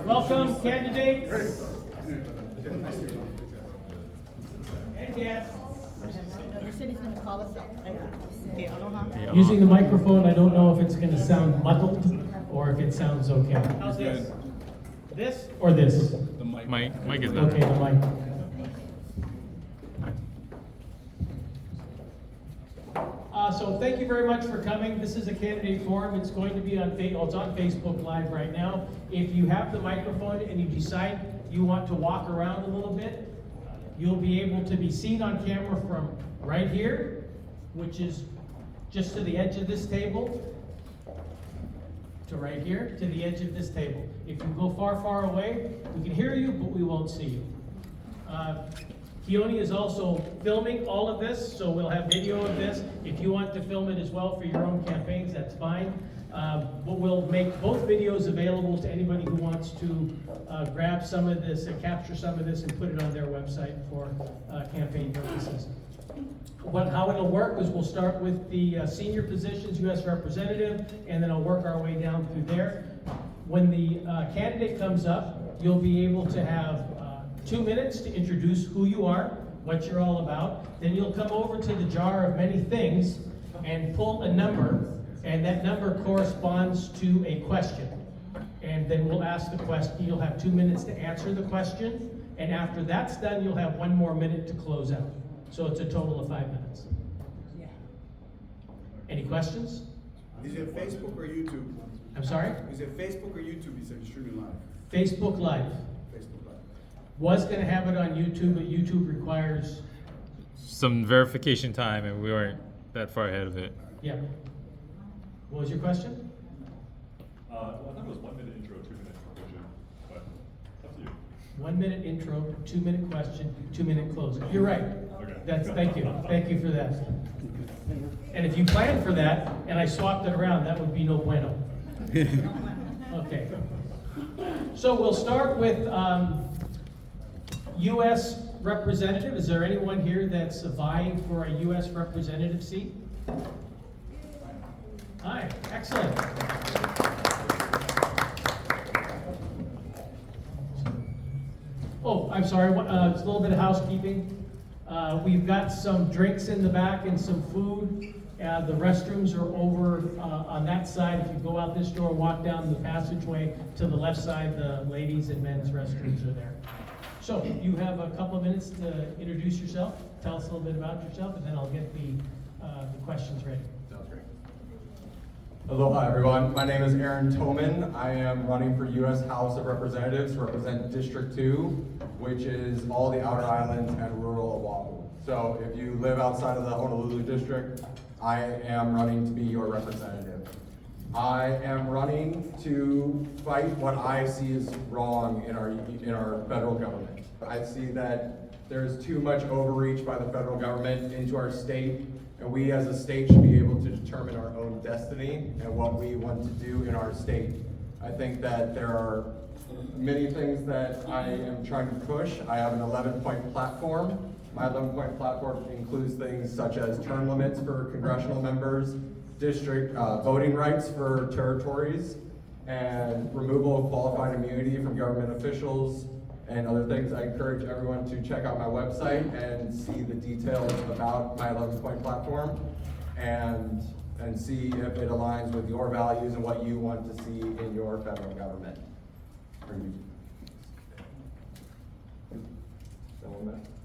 Welcome, candidates. And guests. He said he's gonna call us up. Aloha. Using the microphone, I don't know if it's gonna sound muddled or if it sounds okay. How's this? This or this? The mic. Mike is better. Okay, the mic. So thank you very much for coming. This is a candidate forum. It's going to be on it's on Facebook Live right now. If you have the microphone and you decide you want to walk around a little bit, you'll be able to be seen on camera from right here, which is just to the edge of this table, to right here, to the edge of this table. If you go far, far away, we can hear you, but we won't see you. Keohokalole is also filming all of this, so we'll have video of this. If you want to film it as well for your own campaigns, that's fine. But we'll make both videos available to anybody who wants to grab some of this and capture some of this and put it on their website for campaign purposes. How it'll work is we'll start with the senior positions, U.S. Representative, and then I'll work our way down through there. When the candidate comes up, you'll be able to have 2 minutes to introduce who you are, what you're all about. Then you'll come over to the jar of many things and pull a number, and that number corresponds to a question. And then we'll ask the question. You'll have 2 minutes to answer the question, and after that's done, you'll have 1 more minute to close out. So it's a total of 5 minutes. Any questions? Is it Facebook or YouTube? I'm sorry? Is it Facebook or YouTube? You said streaming live. Facebook Live. Facebook Live. Was going to have it on YouTube, but YouTube requires, Some verification time, and we weren't that far ahead of it. yeah. What was your question? Well, I thought it was 1 minute intro, 2 minute conclusion, but it's up to you. 1 minute intro, 2 minute question, 2 minute close. You're right. Okay. Thank you for that. And if you planned for that and I swapped it around, that would be no bueno. Okay. So we'll start with U.S. representative. Is there anyone here that's vying for a U.S. representative seat? Hi, excellent. Oh, I'm sorry, it's a little bit of housekeeping. We've got some drinks in the back and some food. The restrooms are over on that side. If you go out this door, walk down the passageway to the left side, the ladies and men's restrooms are there. So you have a couple of minutes to introduce yourself, tell us a little bit about yourself, and then I'll get the questions ready. Sounds great. Aloha everyone, my name is Aaron Toman. I am running for U.S. House of Representatives to represent District 2, which is all the outer islands and rural Oahu. So if you live outside of the Honolulu district, I am running to be your representative. I am running to fight what I see as wrong in our federal government. I see that there's too much overreach by the federal government into our state, and we as a state should be able to determine our own destiny and what we want to do in our state. I think that there are many things that I am trying to push. I have an 11-point platform. My 11-point platform includes things such as term limits for congressional members, district voting rights for territories, and removal of qualified immunity from government officials, and other things. I encourage everyone to check out my website and see the details about my 11-point platform and see if it aligns with your values and what you want to see in your federal government.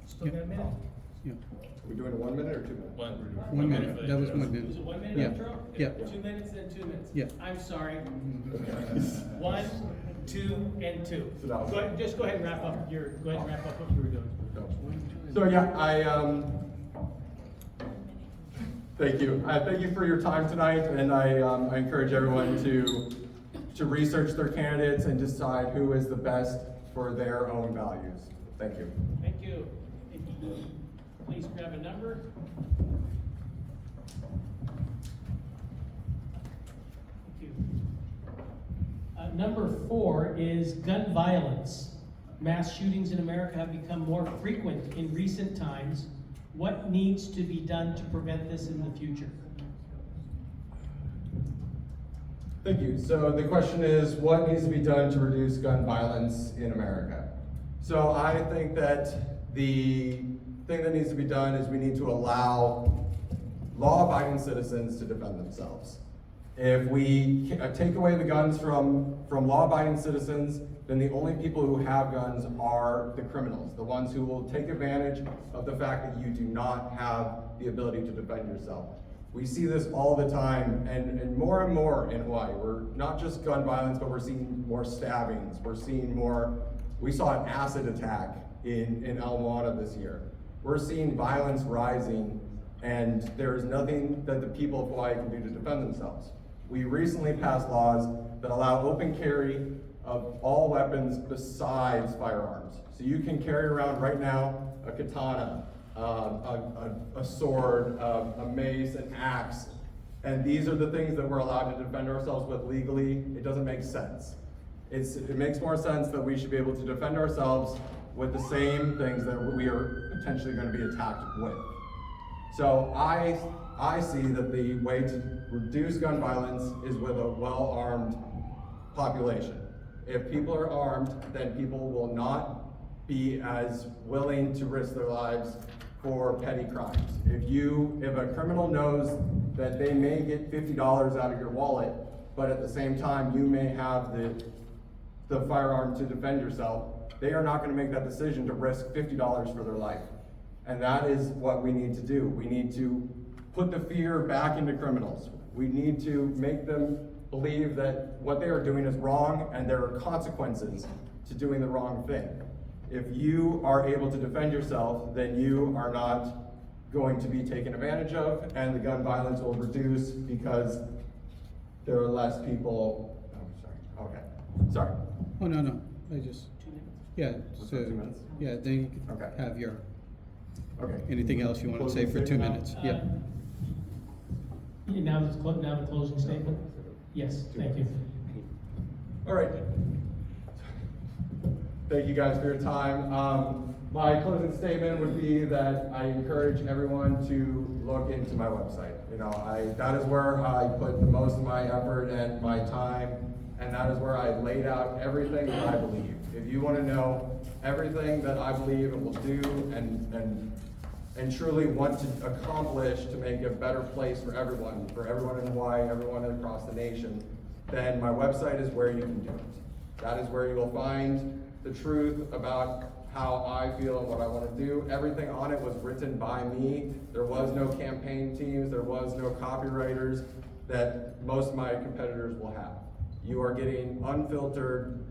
Still got a minute? Are we doing a 1 minute or 2 minutes? 1 minute. That was 1 minute. Was it 1 minute Yeah. intro? Yeah. 2 minutes and 2 minutes? Yeah. I'm sorry. 1, 2, and 2. So that was- Just go ahead and wrap up what you were doing. So yeah, thank you. Thank you for your time tonight, and I encourage everyone to research their candidates and decide who is the best for their own values. Thank you. Thank you. If you please grab a number. Thank you. Number 4 is gun violence. Mass shootings in America have become more frequent in recent times. What needs to be done to prevent this in the future? Thank you. So the question is, what needs to be done to reduce gun violence in America? So I think that the thing that needs to be done is we need to allow law-abiding citizens to defend themselves. If we take away the guns from law-abiding citizens, then the only people who have guns are the criminals, the ones who will take advantage of the fact that you do not have the ability to defend yourself. We see this all the time, and more in Hawaii. We're not just gun violence, but we're seeing more stabbings. We saw an acid attack in Ala Moana this year. We're seeing violence rising, and there is nothing that the people of Hawaii can do to defend themselves. We recently passed laws that allow open carry of all weapons besides firearms. So you can carry around right now a katana, a sword, a mace, an axe, and these are the things that we're allowed to defend ourselves with legally. It doesn't make sense. It makes more sense that we should be able to defend ourselves with the same things that we are potentially going to be attacked with. So I see that the way to reduce gun violence is with a well-armed population. If people are armed, then people will not be as willing to risk their lives for petty crimes. If a criminal knows that they may get $50 out of your wallet, but at the same time you may have the firearm to defend yourself, they are not going to make that decision to risk $50 for their life. And that is what we need to do. We need to put the fear back into criminals. We need to make them believe that what they are doing is wrong and there are consequences to doing the wrong thing. If you are able to defend yourself, then you are not going to be taken advantage of, and the gun violence will reduce because there are less people. Oh, sorry. Okay. Sorry. Oh, no, I just, yeah, Was so, that 2 minutes? yeah, then you can Okay. have your, Okay. anything else you want to say for 2 minutes? Yeah. Now the closing statement? Yes, thank you. All right. Thank you guys for your time. My closing statement would be that I encourage everyone to look into my website. That is where I put the most of my effort and my time, and that is where I laid out everything that I believe. If you want to know everything that I believe and will do and truly want to accomplish to make a better place for everyone in Hawaii, everyone across the nation, then my website is where you can do it. That is where you will find the truth about how I feel and what I want to do. Everything on it was written by me. There was no campaign teams, there was no copywriters that most of my competitors will have. You are getting unfiltered,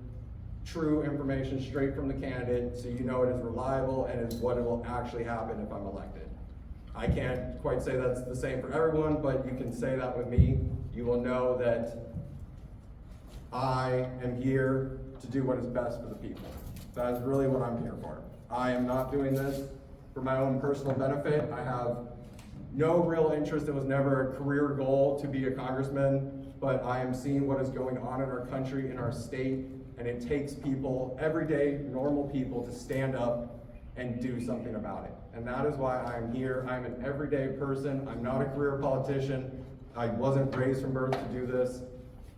true information straight from the candidate, so you know it is reliable and is what it will actually happen if I'm elected. I can't quite say that's the same for everyone, but you can say that with me. You will know that I am here to do what is best for the people. That is really what I'm here for. I am not doing this for my own personal benefit. I have no real interest. It was never a career goal to be a congressman, but I am seeing what is going on in our country, in our state, and it takes people, everyday, normal people, to stand up and do something about it. And that is why I'm here. I'm an everyday person. I'm not a career politician. I wasn't raised from birth to do this.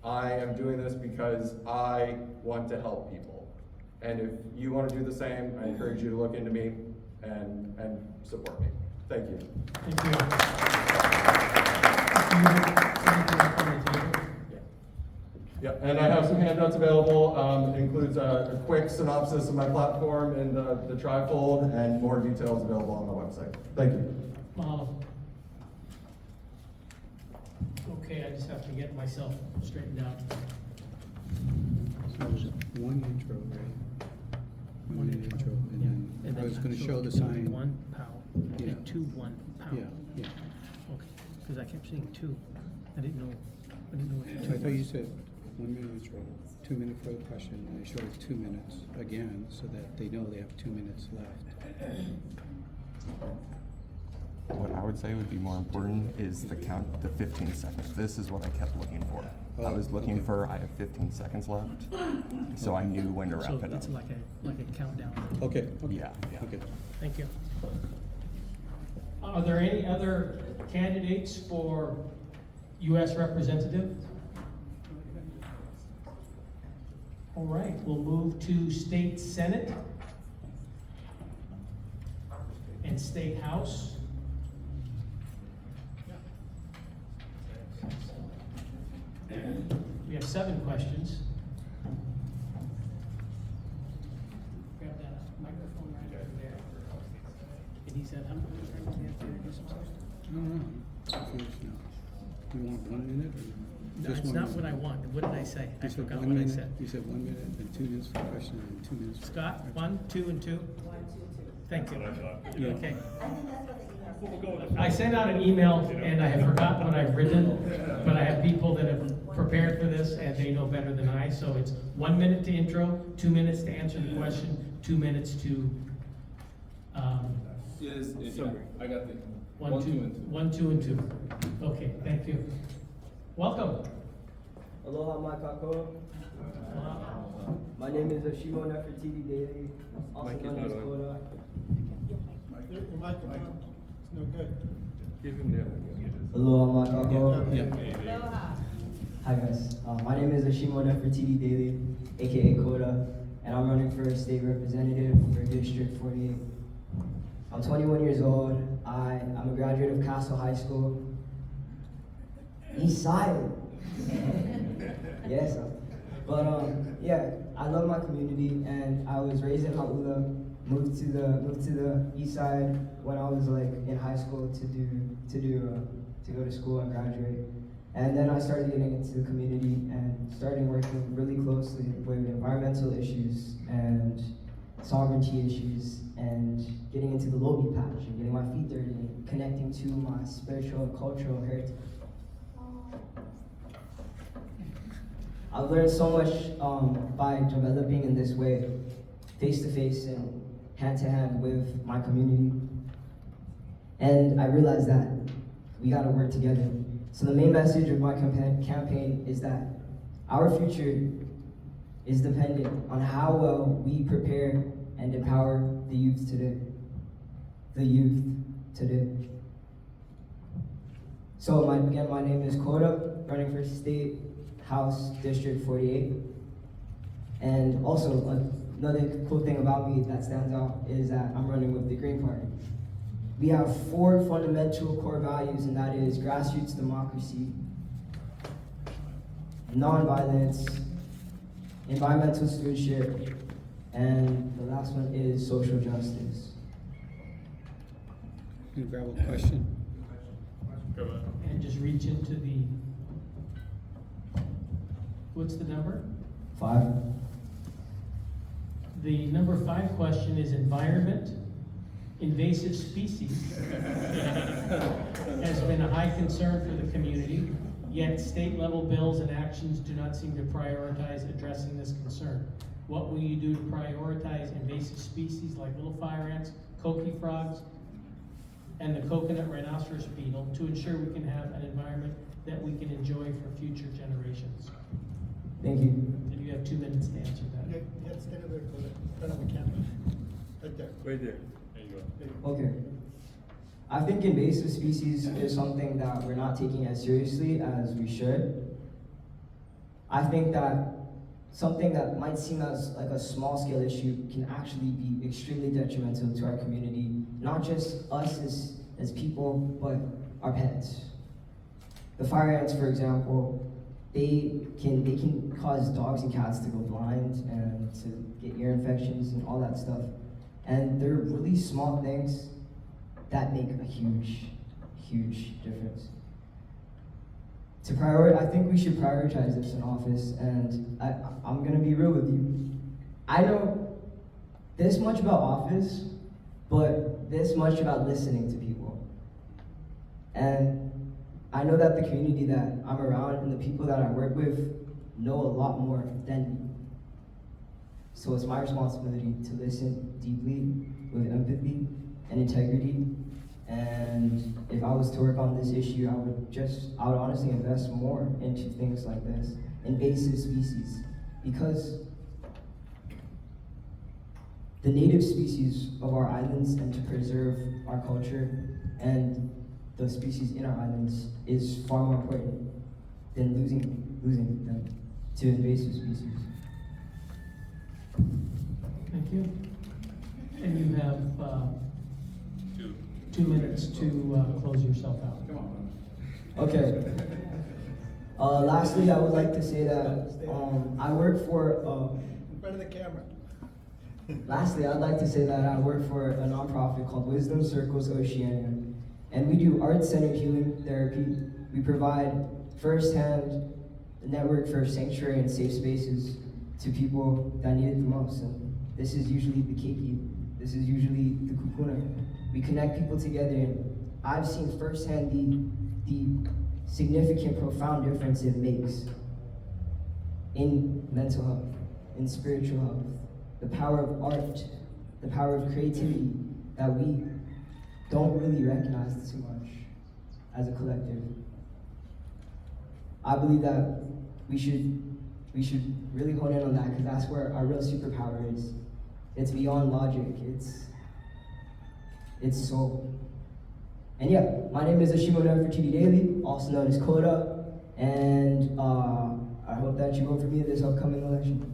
I am doing this because I want to help people. And if you want to do the same, I encourage you to look into me and support me. Thank you. Thank you. Yeah, and I have some handouts available. It includes a quick synopsis of my platform in the trifold and more details available on the website. Thank you. Mahalo. Okay, I just have to get myself straightened out. So there's one intro, right? One intro, Yeah, and then I was gonna show the sign. 1 pound, Yeah. and 2 1 pound. Yeah. Okay, because I kept saying 2. I didn't know what the So 2 I thought you was. said 1 minute intro, 2 minute for the question, and I showed 2 minutes again, so that they know they have 2 minutes left. What I would say would be more important is the 15 seconds. This is what I kept looking for. I was looking okay. for, I have 15 seconds left, so I knew when to wrap So it up. it's like a countdown. Okay. Yeah. Okay. Thank you. Are there any other candidates for U.S. representative? All right, we'll move to State Senate and State House. We have 7 questions. Grab that microphone right over there. And he said, I'm going to have to introduce himself. No. Confused now. You want 1 minute or? No, just it's 1 not minute? what I want. What did I say? I You said forgot 1 what I minute. said. You said 1 minute and 2 minutes for question and 2 minutes for. Scott, 1, 2, and 2? Thank you. That's what I thought. Yeah. Okay. We'll go with I sent out an email and I have forgotten what I've written, but I have people that have prepared for this and they know better than I. So it's 1 minute to intro, 2 minutes to answer the question, 2 minutes to, I got the 1, 2, 1, 2, and 2. Okay, thank you. Welcome. Aloha Matayoshi. My name is Asheemo Nefertiti Daily, also known as Koda. It's no good. Aloha Matayoshi. Yeah. Hi guys, my name is Asheemo Nefertiti Daily, aka Koda, and I'm running for state representative for District 48. I'm 21 years old. I'm a graduate of Castle High School. East Side. Yes. But yeah, I love my community, and I was raised in Honolulu. Moved to the East Side when I was like in high school to go to school and graduate. And then I started getting into the community and started working really closely with environmental issues and sovereignty issues and getting into the Lobi patch and getting my feet dirty and connecting to my spiritual and cultural heritage. I've learned so much by developing in this way, face to face and hand to hand with my community. And I realized that we gotta work together. So the main message of my campaign is that our future is dependent on how well we prepare and empower the youth today. So again, my name is Koda, running for State House District 48. And also, another cool thing about me that stands out is that I'm running with the Green Party. We have 4 fundamental core values, and that is grassroots democracy, nonviolence, environmental stewardship, and the last one is social justice. You grab a question. Go ahead. And just reach into the, what's the number? 5. The number 5 question is environment. Invasive species has been a high concern for the community, yet state level bills and actions do not seem to prioritize addressing this concern. What will you do to prioritize invasive species like little fire ants, coqui frogs, and the coconut rhinoceros beetle to ensure we can have an environment that we can enjoy for future generations? Thank you. And you have 2 minutes to answer that. Yeah, stand over there, Koda. In front of the camera. Right there. Right there. There you go. Okay. I think invasive species is something that we're not taking as seriously as we should. I think that something that might seem as like a small scale issue can actually be extremely detrimental to our community, not just us as people, but our pets. The fire ants, for example, they can cause dogs and cats to go blind and to get ear infections and all that stuff. And they're really small things that make a huge, huge difference. I think we should prioritize this in office, and I'm gonna be real with you. I know this much about office, but this much about listening to people. And I know that the community that I'm around and the people that I work with know a lot more than me. So it's my responsibility to listen deeply with empathy and integrity. And if I was to work on this issue, I would honestly invest more into things like this, invasive species, because the native species of our islands and to preserve our culture and the species in our islands is far more important than losing them to invasive species. you. And you have 2 minutes to close yourself out. Okay. Lastly, I would like to say that I work for. In front of the camera. Lastly, I'd like to say that I work for a nonprofit called Wisdom Circles Oceania, and we do art-centered healing therapy. We provide first-hand network for sanctuary and safe spaces to people that need it the most. And this is usually the keiki. This is usually the kupuna. We connect people together, and I've seen firsthand the significant, profound difference it makes in mental health, in spiritual health, the power of art, the power of creativity that we don't really recognize too much as a collective. I believe that we should really hone in on that, because that's where our real superpower is. It's beyond logic. It's soul. And yeah, my name is Asheemo for TV Daily, also known as Coda, and I hope that you vote for me this upcoming election.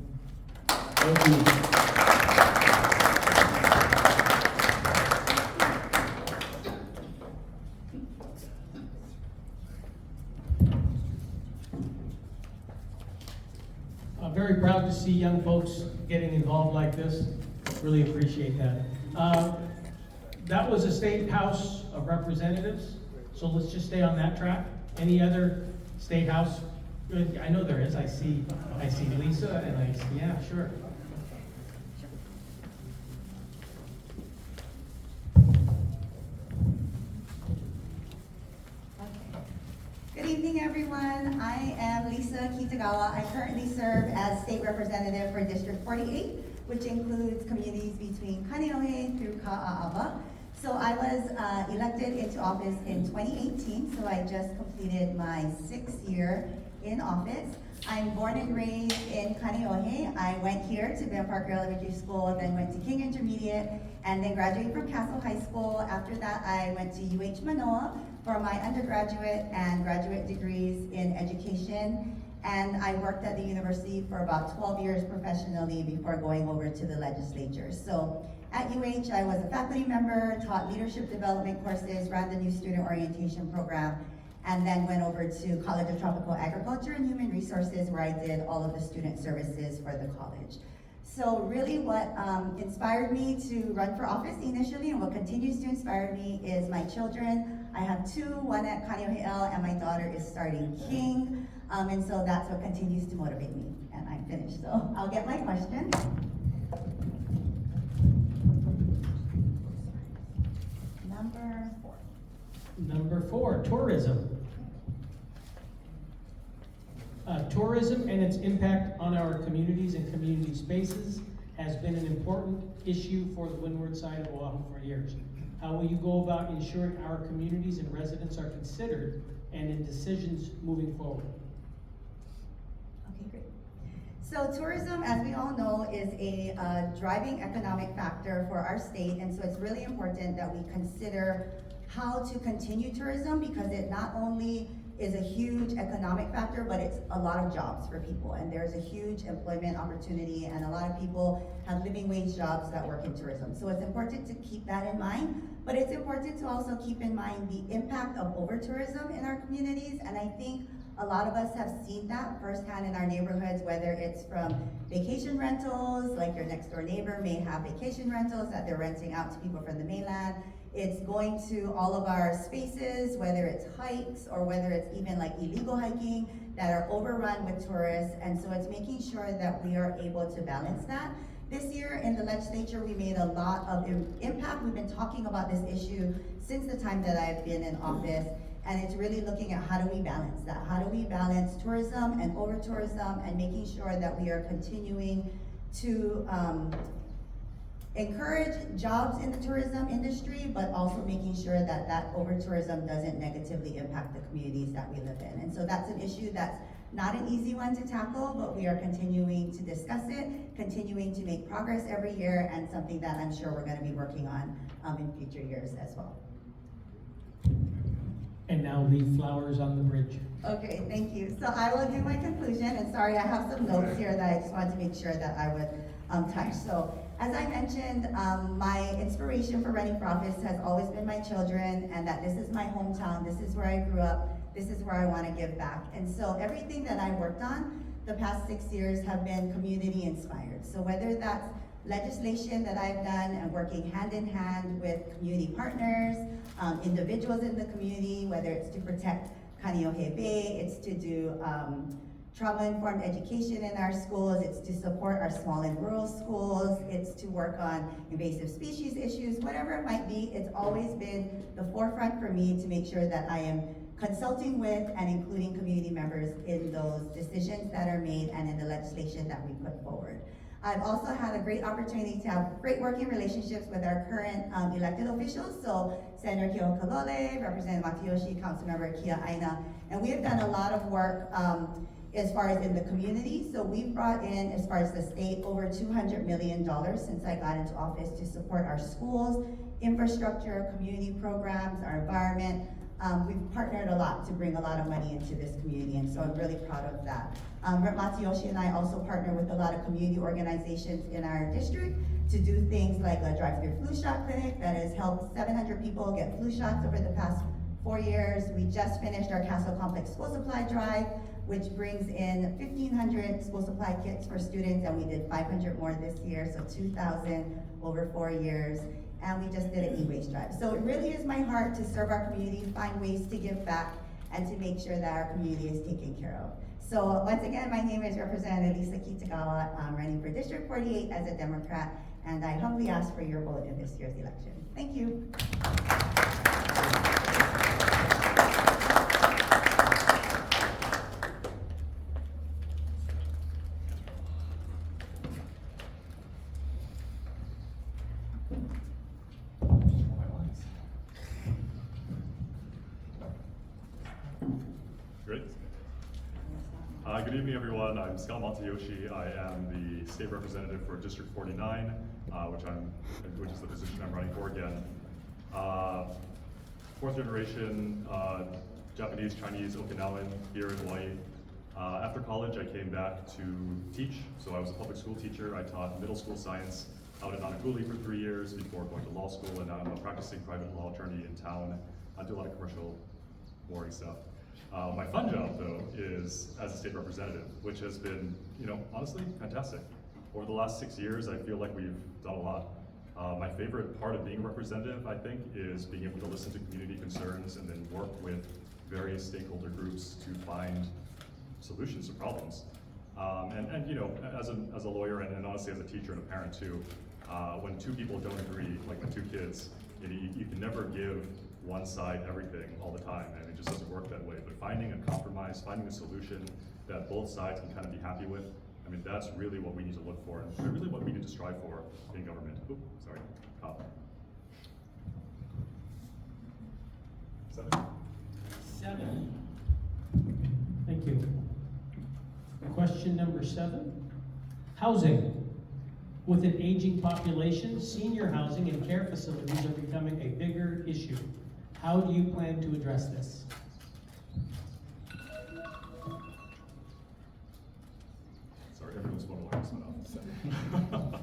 Thank you. I'm very proud to see young folks getting involved like this. Really appreciate that. That was a State House of Representatives, so let's just stay on that track. Any other State House? Good, I know there is. I see Lisa, and yeah, sure. Good evening, everyone. I am Lisa Kitagawa. I currently serve as State Representative for District 48, which includes communities between Kaneohe through Kauahikaua. So I was elected into office in 2018, so I just completed my 6th year in office. I'm born and raised in Kaneohe. I went here to Van Parker Elementary School, then went to King Intermediate, and then graduated from Castle High School. After that, I went to UH Manoa for my undergraduate and graduate degrees in education. And I worked at the university for about 12 years professionally before going over to the legislature. So at UH, I was a faculty member, taught leadership development courses, ran the new student orientation program, and then went over to College of Tropical Agriculture and Human Resources, where I did all of the student services for the college. So really what inspired me to run for office initially, and what continues to inspire me, is my children. I have 2, one at Kaneohe L, and my daughter is starting King. And so that's what continues to motivate me. And I'm finished, so I'll get my question. Number 4, tourism. Tourism and its impact on our communities and community spaces has been an important issue for the windward side of Oahu for years. How will you go about ensuring our communities and residents are considered and in decisions moving forward? Okay, great. So tourism, as we all know, is a driving economic factor for our state, and so it's really important that we consider how to continue tourism, because it not only is a huge economic factor, but it's a lot of jobs for people, and there's a huge employment opportunity, and a lot of people have living wage jobs that work in tourism. So it's important to keep that in mind, but it's important to also keep in mind the impact of over-tourism in our communities, and I think a lot of us have seen that firsthand in our neighborhoods, whether it's from vacation rentals, like your next door neighbor may have vacation rentals that they're renting out to people from the mainland. It's going to all of our spaces, whether it's hikes or whether it's even like illegal hiking that are overrun with tourists. And so it's making sure that we are able to balance that. This year in the legislature, we made a lot of impact. We've been talking about this issue since the time that I've been in office. And it's really looking at how do we balance that? How do we balance tourism and over-tourism, and making sure that we are continuing to encourage jobs in the tourism industry, but also making sure that that over-tourism doesn't negatively impact the communities that we live in. And so that's an issue that's not an easy one to tackle, but we are continuing to discuss it, continuing to make progress every year, and something that I'm sure we're going to be working on in future years as well. And now leave flowers on the bridge. Okay, thank you. So I will do my conclusion, and sorry, I have some notes here that I just wanted to make sure that I would touch. So as I mentioned, my inspiration for running for office has always been my children, and that this is my hometown, this is where I grew up, this is where I want to give back. And so everything that I worked on the past 6 years have been community inspired. So whether that's legislation that I've done and working hand in hand with community partners, individuals in the community, whether it's to protect Kaneohe Bay, it's to do trauma-informed education in our schools, it's to support our small and rural schools, it's to work on invasive species issues, whatever it might be, it's always been the forefront for me to make sure that I am consulting with and including community members in those decisions that are made and in the legislation that we put forward. I've also had a great opportunity to have great working relationships with our current elected officials, so Senator Keohokalole, Representative Matayoshi, Councilmember Kiaana, and we have done a lot of work as far as in the community. So we've brought in, as far as the state, over $200 million since I got into office to support our schools, infrastructure, community programs, our environment. We've partnered a lot to bring a lot of money into this community, and so I'm really proud of that. Rep. Matayoshi and I also partner with a lot of community organizations in our district to do things like a drive-through flu shot clinic that has helped 700 people get flu shots over the past 4 years. We just finished our Castle Complex school supply drive, which brings in 1,500 school supply kits for students, and we did 500 more this year, so 2,000 over 4 years. And we just did an e-waste drive. So it really is my heart to serve our community, find ways to give back, and to make sure that our community is taken care of. So once again, my name is Representative Lisa Kitagawa. I'm running for District 48 as a Democrat, and I humbly ask for your vote in this year's election. Thank you. Great. Good evening, everyone. I'm Scot Matayoshi. I am the state representative for District 49, which is the position I'm running for again. Fourth generation Japanese, Chinese, Okinawan here in Hawaii. After college, I came back to teach. So I was a public school teacher. I taught middle school science out in Honolulu for 3 years before going to law school, and now I'm a practicing private law attorney in town. I do a lot of commercial, boring stuff. My fun job, though, is as a state representative, which has been, honestly, fantastic. Over the last 6 years, I feel like we've done a lot. My favorite part of being a representative, I think, is being able to listen to community concerns and then work with various stakeholder groups to find solutions to problems. As a lawyer and honestly as a teacher and a parent too, when two people don't agree, like my two kids, you can never give one side everything all the time, and it just doesn't work that way. But finding a compromise, finding a solution that both sides can kind of be happy with, I mean, that's really what we need to look for, and really what we need to strive for in government. Oops, sorry. Seven. Thank you. Question number 7. Housing. With an aging population, senior housing and care facilities are becoming a bigger issue. How do you plan to address this? Sorry, everyone's phone alarms went off.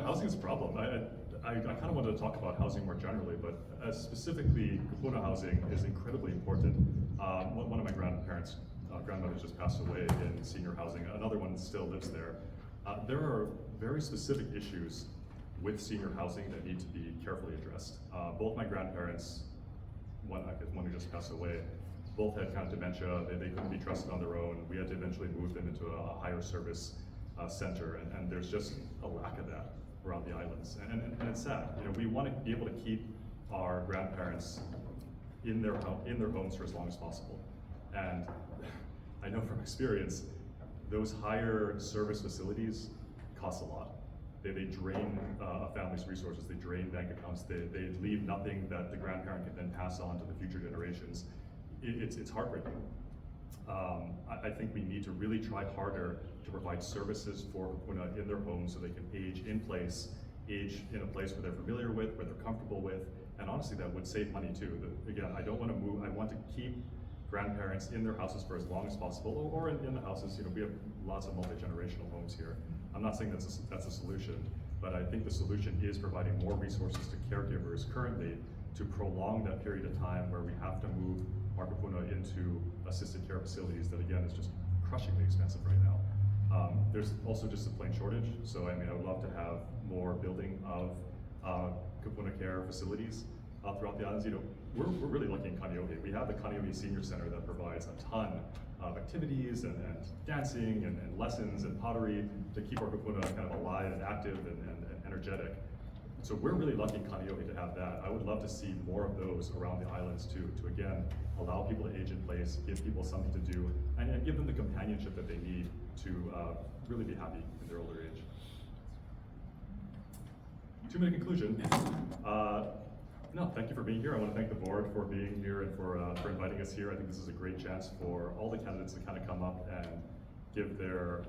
Housing is a problem. I kind of wanted to talk about housing more generally, but specifically, kupuna housing is incredibly important. One of my grandmothers just passed away in senior housing. Another one still lives there. There are very specific issues with senior housing that need to be carefully addressed. Both my grandparents, one who just passed away, both had kind of dementia. They couldn't be trusted on their own. We had to eventually move them into a higher service center, and there's just a lack of that around the islands. And it's sad. We want to be able to keep our grandparents in their homes for as long as possible. And I know from experience, those higher service facilities cost a lot. They drain a family's resources, they drain bank accounts, they leave nothing that the grandparent can then pass on to the future generations. It's heartbreaking. I think we need to really try harder to provide services for kupuna in their homes so they can age in a place where they're familiar with, where they're comfortable with, and honestly that would save money too. But again, I don't want to move, I want to keep grandparents in their houses for as long as possible, or in the houses. We have lots of multi-generational homes here. I'm not saying that's a solution, but I think the solution is providing more resources to caregivers currently to prolong that period of time where we have to move our kupuna into assisted care facilities that, again, is just crushingly expensive right now. There's also just a plain shortage, so I mean, I would love to have more building of kupuna care facilities throughout the islands. You know, we're really lucky in Kaneohe. We have the Kaneohe Senior Center that provides a ton of activities and dancing and lessons and pottery to keep our kupuna kind of alive and active and energetic. So we're really lucky in Kaneohe to have that. I would love to see more of those around the islands too, to again, allow people to age in place, give people something to do, and give them the companionship that they need to really be happy in their older age. 2-minute conclusion. No, thank you for being here. I want to thank the board for being here and for inviting us here. I think this is a great chance for all the candidates to kind of come up and give their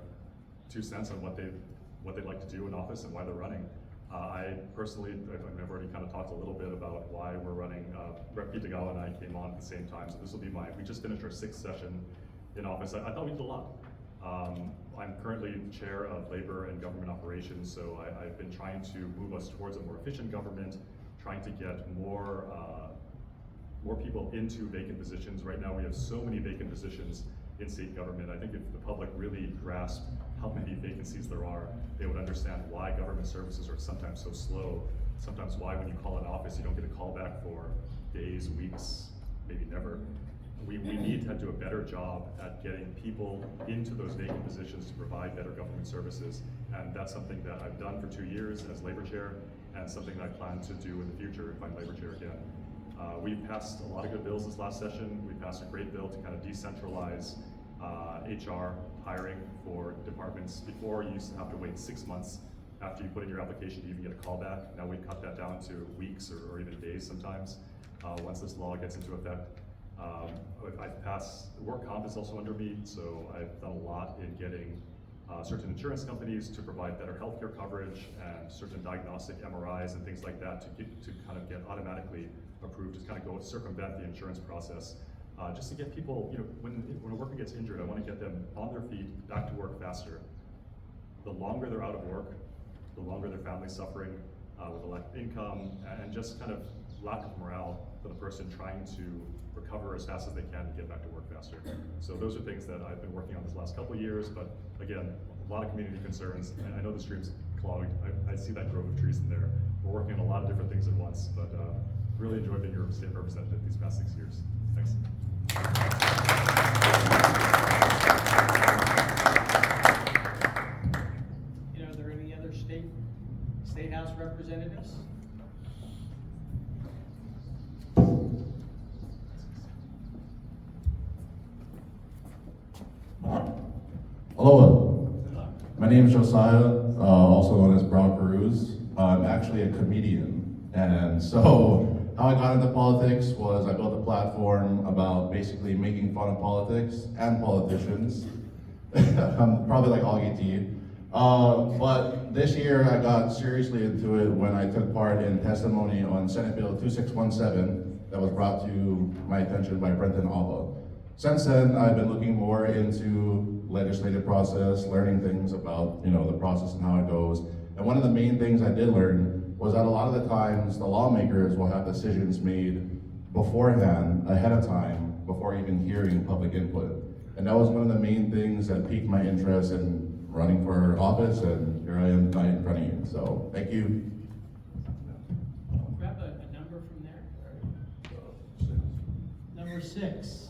2 cents on what they'd like to do in office and why they're running. I personally, I've already kind of talked a little bit about why we're running. Rep. Kitagawa and I came on at the same time, so this will be we just finished our 6th session in office. I thought we did a lot. I'm currently chair of labor and government operations, so I've been trying to move us towards a more efficient government, trying to get more people into vacant positions. Right now we have so many vacant positions in state government. I think if the public really grasped how many vacancies there are, they would understand why government services are sometimes so slow, sometimes why when you call an office you don't get a call back for days, weeks, maybe never. We need to do a better job at getting people into those vacant positions to provide better government services, and that's something that I've done for 2 years as labor chair, and something that I plan to do in the future if I'm labor chair again. We've passed a lot of good bills this last session. We passed a great bill to kind of decentralize HR hiring for departments. Before, you used to have to wait 6 months after you put in your application to even get a call back. Now we've cut that down to weeks or even days sometimes once this law gets into effect. I've passed, work comp is also under me, so I've done a lot in getting certain insurance companies to provide better healthcare coverage and certain diagnostic MRIs and things like that to kind of get automatically approved, just kind of go circumvent the insurance process. Just to get people, you know, when a worker gets injured, I want to get them on their feet, back to work faster. The longer they're out of work, the longer their family's suffering with a lack of income and just kind of lack of morale for the person trying to recover as fast as they can to get back to work faster. So those are things that I've been working on this last couple of years, but again, a lot of community concerns. I know the stream's clogged. I see that grove of trees in there. We're working on a lot of different things at once, but really enjoyed being your state representative these past 6 years. Thanks. You know, are there any other state house representatives? Aloha. My name is Josiah, also known as Brockaroos. I'm actually a comedian, and so how I got into politics was I built a platform about basically making fun of politics and politicians. I'm probably like Augie T. But this year I got seriously into it when I took part in testimony on Senate Bill 2617 that was brought to my attention by Brenton Alva. Since then, I've been looking more into legislative process, learning things about, you know, the process and how it goes. And one of the main things I did learn was that a lot of the times the lawmakers will have decisions made beforehand, ahead of time, before even hearing public input. And that was one of the main things that piqued my interest in running for office, and here I am tonight in front of you. So, thank you. Grab a number from there. Number 6.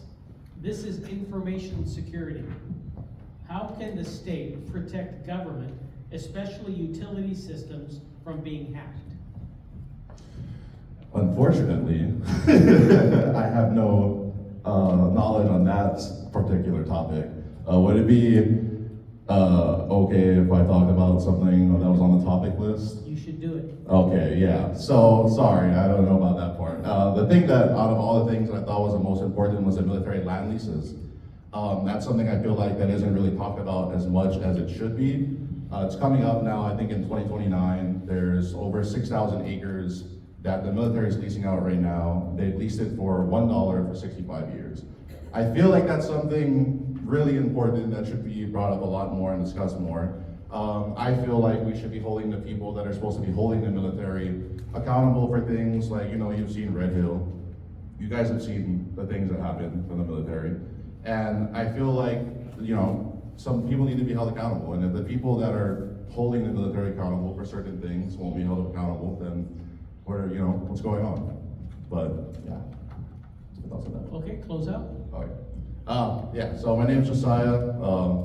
This is information security. How can the state protect government, especially utility systems, from being hacked? Unfortunately, I have no knowledge on that particular topic. Would it be okay if I talked about something that was on the topic list? You should do it. Okay, yeah. So, sorry, I don't know about that part. The thing that, out of all the things that I thought was the most important was the military land leases. That's something I feel like that isn't really talked about as much as it should be. It's coming up now, I think in 2029, there's over 6,000 acres that the military is leasing out right now. They've leased it for $1 for 65 years. I feel like that's something really important that should be brought up a lot more and discussed more. I feel like we should be holding the people that are supposed to be holding the military accountable for things like, you've seen Red Hill. You guys have seen the things that happen from the military. And I feel like, some people need to be held accountable. And if the people that are holding the military accountable for certain things won't be held accountable, then what's going on? But yeah, that's my thoughts on that. Okay, close out. Yeah, so my name's Josiah.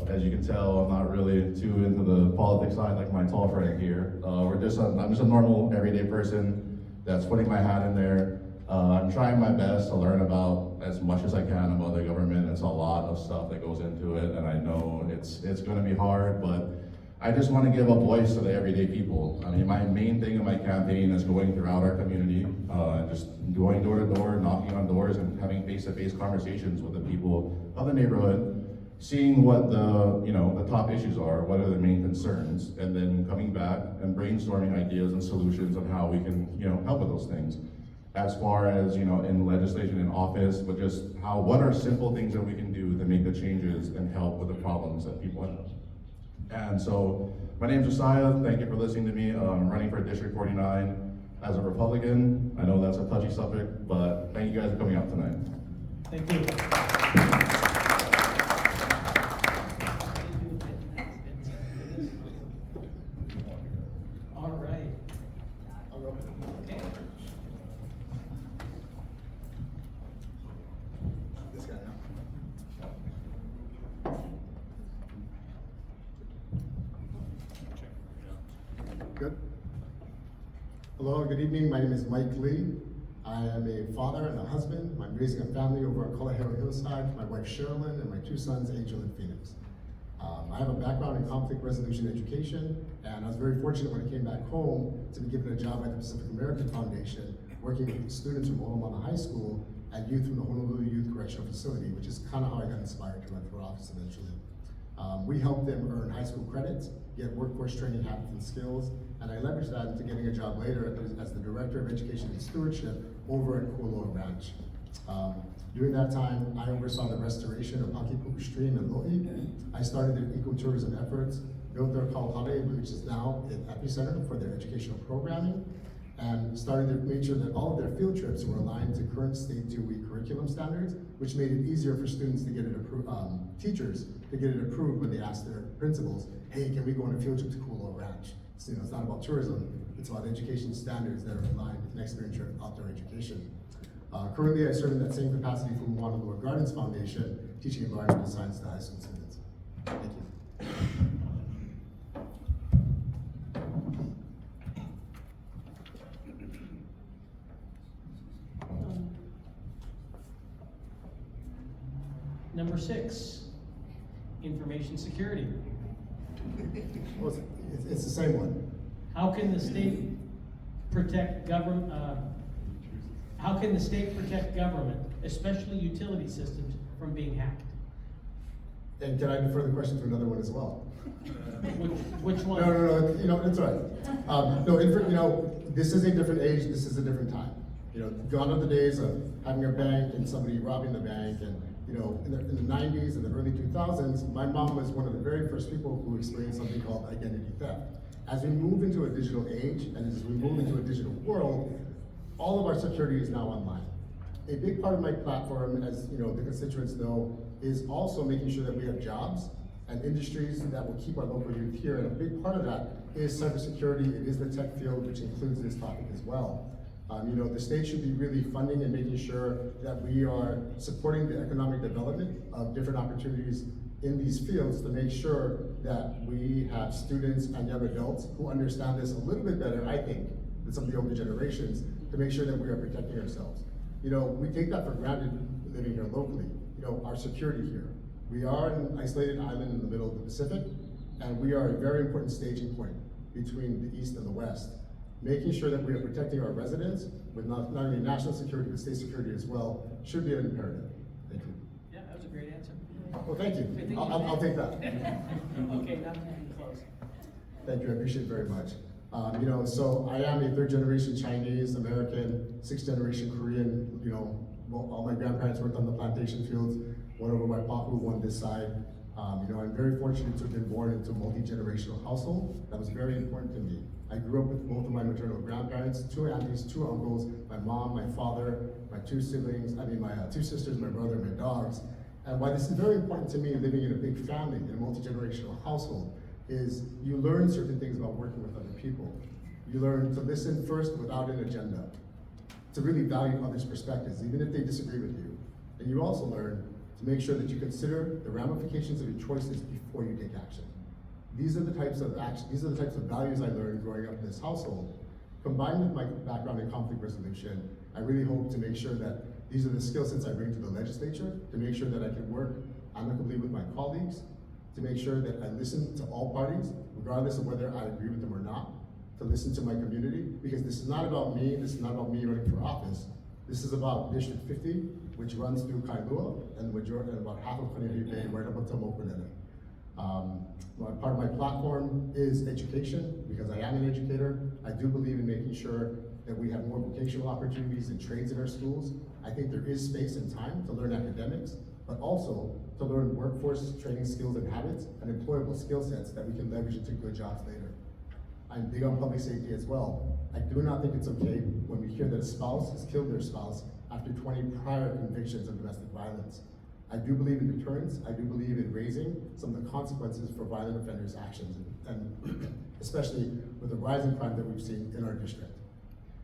As you can tell, I'm not really too into the politics side like my tall friend here. I'm just a normal, everyday person that's putting my hat in there. I'm trying my best to learn about as much as I can about the government. It's a lot of stuff that goes into it, and I know it's gonna be hard, but I just want to give a voice to the everyday people. I mean, my main thing in my campaign is going throughout our community, just going door to door, knocking on doors, and having face-to-face conversations with the people of the neighborhood, seeing what the top issues are, what are the main concerns, and then coming back and brainstorming ideas and solutions on how we can, help with those things. As far as, in legislation in office, but just what are simple things that we can do to make the changes and help with the problems that people have. And so, my name's Josiah. Thank you for listening to me. I'm running for District 49 as a Republican. I know that's a touchy subject, but thank you guys for coming out tonight. Thank you. All right. Okay. This guy now. Good. Hello, good evening. My name is Mike Lee. I am a father and a husband. I'm raising a family over at Kauahikaua Hillside, my wife Sherilyn, and my two sons, Angel and Phoenix. I have a background in conflict resolution education, and I was very fortunate when I came back home to be given a job at the Pacific American Foundation, working with students from Oahu High School and youth from the Honolulu Youth Correctional Facility, which is kind of how I got inspired to run for office eventually. We helped them earn high school credits, get workforce training habits and skills, and I leveraged that into getting a job later as the Director of Education and Stewardship over at Kualoa Ranch. During that time, I oversaw the restoration of Hakipuku Stream and Lo'i. I started their ecotourism efforts, built their Kauahikaua, which is now an epicenter for their educational programming, and made sure that all of their field trips were aligned to current state 2-week curriculum standards, which made it easier for students to get it approved, teachers to get it approved when they asked their principals, hey, can we go on a field trip to Kualoa Ranch? So, it's not about tourism, it's about education standards that are aligned with an experiential outdoor education. Currently, I serve in that same capacity for Honolulu Gardens Foundation, teaching environmental science to high school students. Thank you. Number 6, information security. Well, it's the same one. How can the state protect government, especially utility systems, from being hacked? And can I defer the question to another one as well? Which one? No, it's all right. This is a different age, this is a different time. Gone are the days of having a bank and somebody robbing the bank, and in the 90s and the early 2000s, my mom was one of the very first people who experienced something called identity theft. As we move into a digital age, and as we move into a digital world, all of our security is now online. A big part of my platform, as the constituents know, is also making sure that we have jobs and industries that will keep our local youth here. And a big part of that is cybersecurity. It is the tech field, which includes this topic as well. The state should be really funding and making sure that we are supporting the economic development of different opportunities in these fields to make sure that we have students and young adults who understand this a little bit better, I think, than some of the older generations, to make sure that we are protecting ourselves. We take that for granted living here locally. Our security here. We are an isolated island in the middle of the Pacific, and we are a very important staging point between the East and the West. Making sure that we are protecting our residents with not only national security, but state security as well, should be an imperative. Thank you. Yeah, that was a great answer. Well, thank you. I'll take that. Okay, now close. Thank you, I appreciate it very much. So I am a 3rd generation Chinese, American, 6th generation Korean. All my grandparents worked on the plantation fields, one over by Pahu, one this side. I'm very fortunate to have been born into a multi-generational household. That was very important to me. I grew up with both of my maternal grandparents, 2 aunties, 2 uncles, my mom, my father, my 2 siblings, my 2 sisters, my brother, my dogs. And why this is very important to me, living in a big family, in a multi-generational household, is you learn certain things about working with other people. You learn to listen first without an agenda, to really value others' perspectives, even if they disagree with you. And you also learn to make sure that you consider the ramifications of your choices before you take action. These are the types of values I learned growing up in this household. Combined with my background in conflict resolution, I really hope to make sure that these are the skill sets I bring to the legislature, to make sure that I can work amicably with my colleagues, to make sure that I listen to all parties, regardless of whether I agree with them or not, to listen to my community, because this is not about me, this is not about me running for office. This is about District 50, which runs through Kailua, and the majority, and about half of Kaneohe Bay, right up until Mokulele. Part of my platform is education, because I am an educator. I do believe in making sure that we have more vocational opportunities and trades in our schools. I think there is space and time to learn academics, but also to learn workforce training skills and habits and employable skill sets that we can leverage into good jobs later. I'm big on public safety as well. I do not think it's okay when we hear that a spouse has killed their spouse after 20 prior convictions of domestic violence. I do believe in deterrence. I do believe in raising some of the consequences for violent offenders' actions, and especially with the rising crime that we've seen in our district.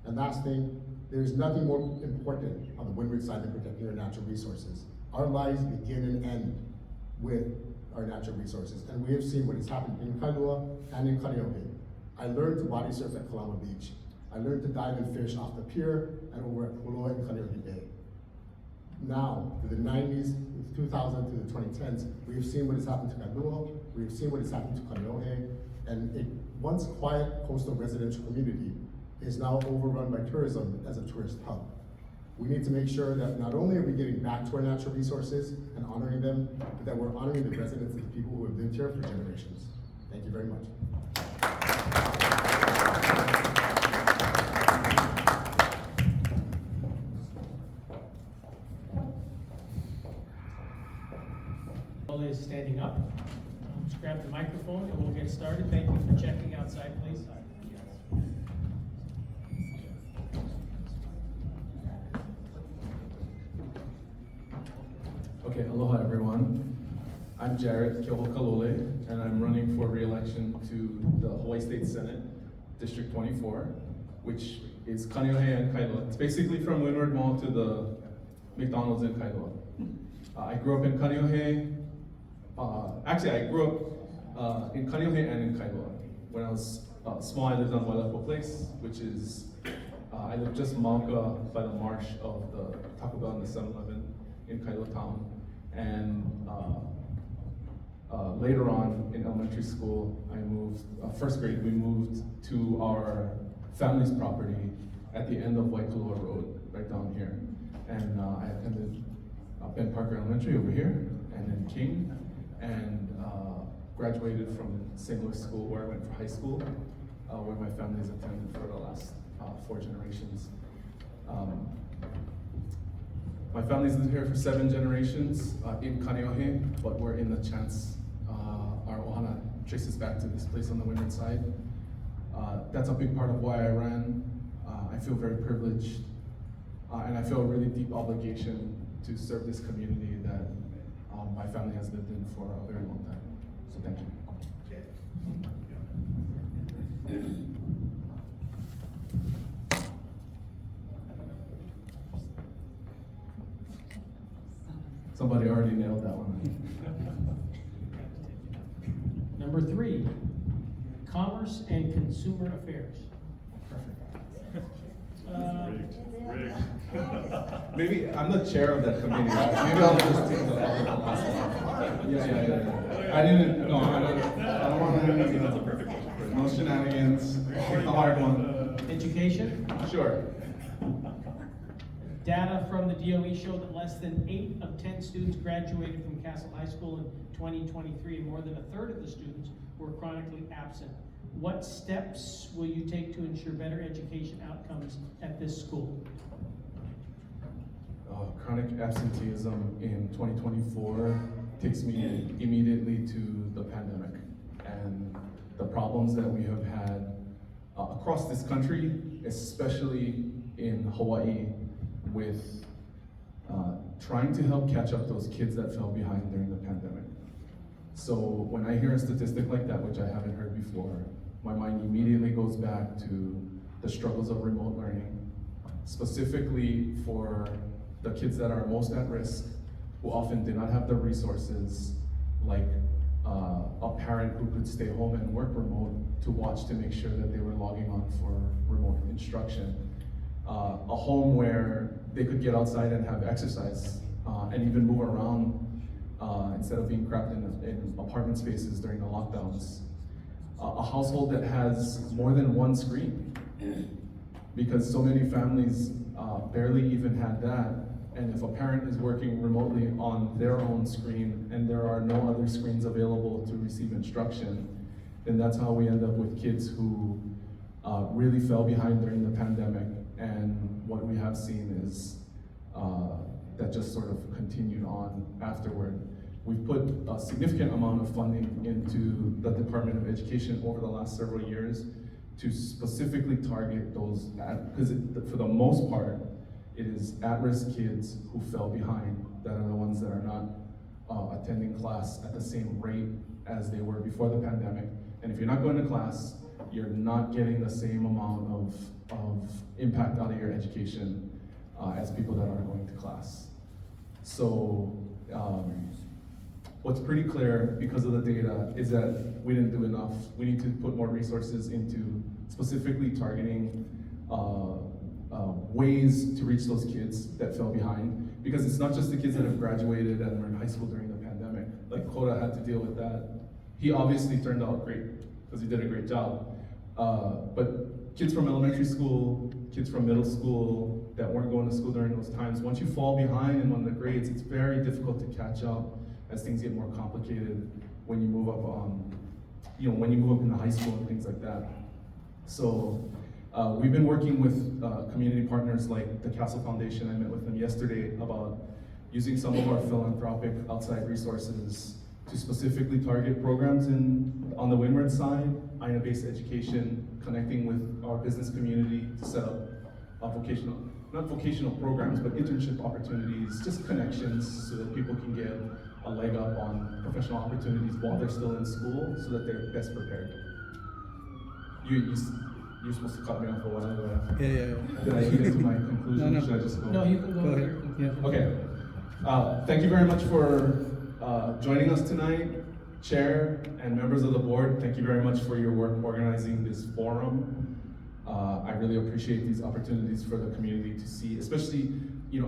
And last thing, there's nothing more important on the windward side than protecting our natural resources. Our lives begin and end with our natural resources, and we have seen what has happened in Kailua and in Kaneohe. I learned to body surf at Kalama Beach. I learned to dive and fish off the pier and over at Puloa and Kaneohe Bay. Now, through the 90s, 2000 to the 2010s, we have seen what has happened to Kailua, we have seen what has happened to Kaneohe, and a once quiet coastal residential community is now overrun by tourism as a tourist hub. We need to make sure that not only are we giving back to our natural resources and honoring them, but that we're honoring the residents and the people who have lived here for generations. Thank you very much. Is standing up. Just grab the microphone and we'll get started. Thank you for checking outside, please. Okay, aloha everyone. I'm Jarrett, Keohokalole, and I'm running for re-election to the Hawaii State Senate, District 24, which is Kaneohe and Kailua. It's basically from Windward Mall to the McDonald's in Kailua. I grew up in Kaneohe. Actually, I grew up in Kaneohe and in Kailua. When I was small, I lived on Wailepo Place, which is, I lived just Mauka by the marsh of the Taco Bell and the 7-Eleven in Kailua town. And later on in elementary school, I moved, first grade, we moved to our family's property at the end of Waikalua Road, right down here. And I attended Ben Parker Elementary over here, and then King, and graduated from St. Louis School, where I went for high school, where my family has attended for the last 4 generations. My family's lived here for 7 generations in Kaneohe, but we're in the chance, our ohana traces back to this place on the windward side. That's a big part of why I ran. I feel very privileged, and I feel a really deep obligation to serve this community that my family has lived in for a very long time. So thank you. Somebody already nailed that one. Number 3, Commerce and Consumer Affairs. Rigged. Maybe I'm the chair of that committee, right? Maybe I'll just take the last one. Yeah. I don't want to, That's a perfect one. no shenanigans. Take the hard one. Education. Sure. Data from the DOE show that less than 8 of 10 students graduated from Castle High School in 2023, and more than a third of the students were chronically absent. What steps will you take to ensure better education outcomes at this school? Chronic absenteeism in 2024 takes me immediately to the pandemic and the problems that we have had across this country, especially in Hawaii, with trying to help catch up those kids that fell behind during the pandemic. So when I hear a statistic like that, which I haven't heard before, my mind immediately goes back to the struggles of remote learning, specifically for the kids that are most at risk, who often did not have the resources, like a parent who could stay home and work remote to watch to make sure that they were logging on for remote instruction. A home where they could get outside and have exercise and even move around instead of being trapped in apartment spaces during the lockdowns. A household that has more than one screen, because so many families barely even had that. And if a parent is working remotely on their own screen and there are no other screens available to receive instruction, then that's how we end up with kids who really fell behind during the pandemic. And what we have seen is that just sort of continued on afterward. We've put a significant amount of funding into the Department of Education over the last several years to specifically target those, because for the most part, it is at-risk kids who fell behind that are the ones that are not attending class at the same rate as they were before the pandemic. And if you're not going to class, you're not getting the same amount of impact out of your education as people that are going to class. So what's pretty clear because of the data is that we didn't do enough. We need to put more resources into specifically targeting ways to reach those kids that fell behind, because it's not just the kids that have graduated and were in high school during the pandemic. Like Koda had to deal with that. He obviously turned out great because he did a great job. But kids from elementary school, kids from middle school that weren't going to school during those times, once you fall behind in one of the grades, it's very difficult to catch up as things get more complicated when you move up when you move up into high school and things like that. So we've been working with community partners like the Castle Foundation. I met with them yesterday about using some of our philanthropic outside resources to specifically target programs on the windward side, Aina-based education, connecting with our business community to set up not vocational programs, but internship opportunities, just connections so that people can get a leg up on professional opportunities while they're still in school so that they're best prepared. You're supposed to cut me off for one other. Yeah. Did I get into my conclusion? No. Should I just go? No, you can go ahead. Yeah. Okay. Thank you very much for joining us tonight. Chair and members of the board, thank you very much for your work organizing this forum. I really appreciate these opportunities for the community to see, especially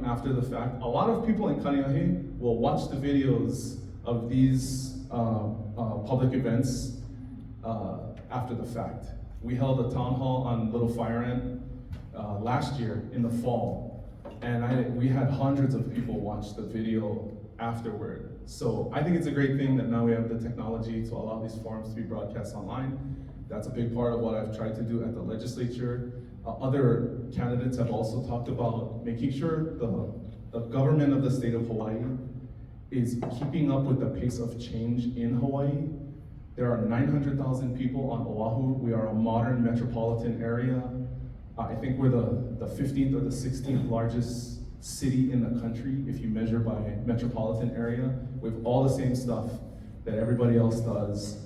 after the fact. A lot of people in Kaneohe will watch the videos of these public events after the fact. We held a town hall on Little Fire Ant last year in the fall, and we had hundreds of people watch the video afterward. So I think it's a great thing that now we have the technology to allow these forums to be broadcast online. That's a big part of what I've tried to do at the legislature. Other candidates have also talked about making sure the government of the state of Hawaii is keeping up with the pace of change in Hawaii. There are 900,000 people on Oahu. We are a modern metropolitan area. I think we're the 15th or the 16th largest city in the country if you measure by metropolitan area. We have all the same stuff that everybody else does,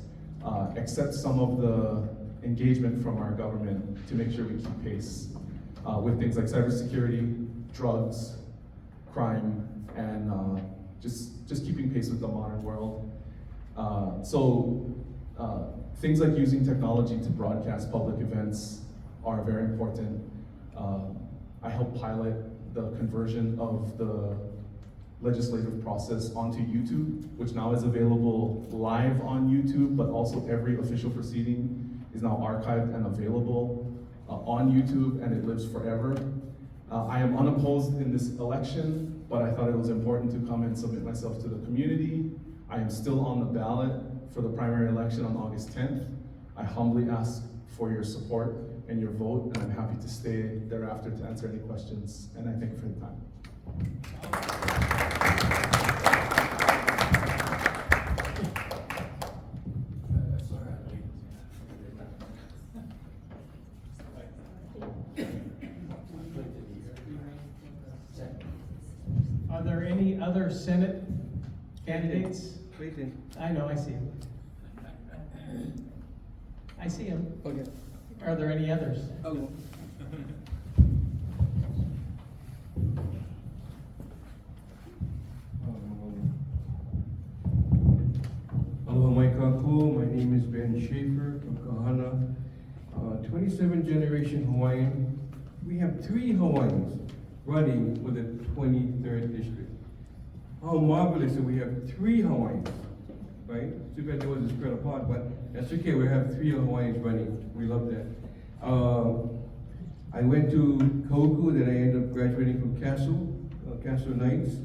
except some of the engagement from our government to make sure we keep pace with things like cybersecurity, drugs, crime, and just keeping pace with the modern world. Things like using technology to broadcast public events are very important. I helped pilot the conversion of the legislative process onto YouTube, which now is available live on YouTube, but also every official proceeding is now archived and available on YouTube, and it lives forever. I am unopposed in this election, but I thought it was important to come and submit myself to the community. I am still on the ballot for the primary election on August 10th. I humbly ask for your support and your vote, and I'm happy to stay thereafter to answer any questions, and I thank you for the time. any other Senate candidates? Clayton. I know, I see him. I see him. Okay. Are there any others? Hello. Hello, my kako. My name is Ben Shafer from Kaneohe. 27 generation Hawaiian. We have 3 Hawaiians running for the 23rd district. How marvelous that we have 3 Hawaiians, right? Too bad they wasn't spread apart, but that's okay. We have 3 Hawaiians running. We love that. I went to Kauahikaua, then I ended up graduating from Castle Knights.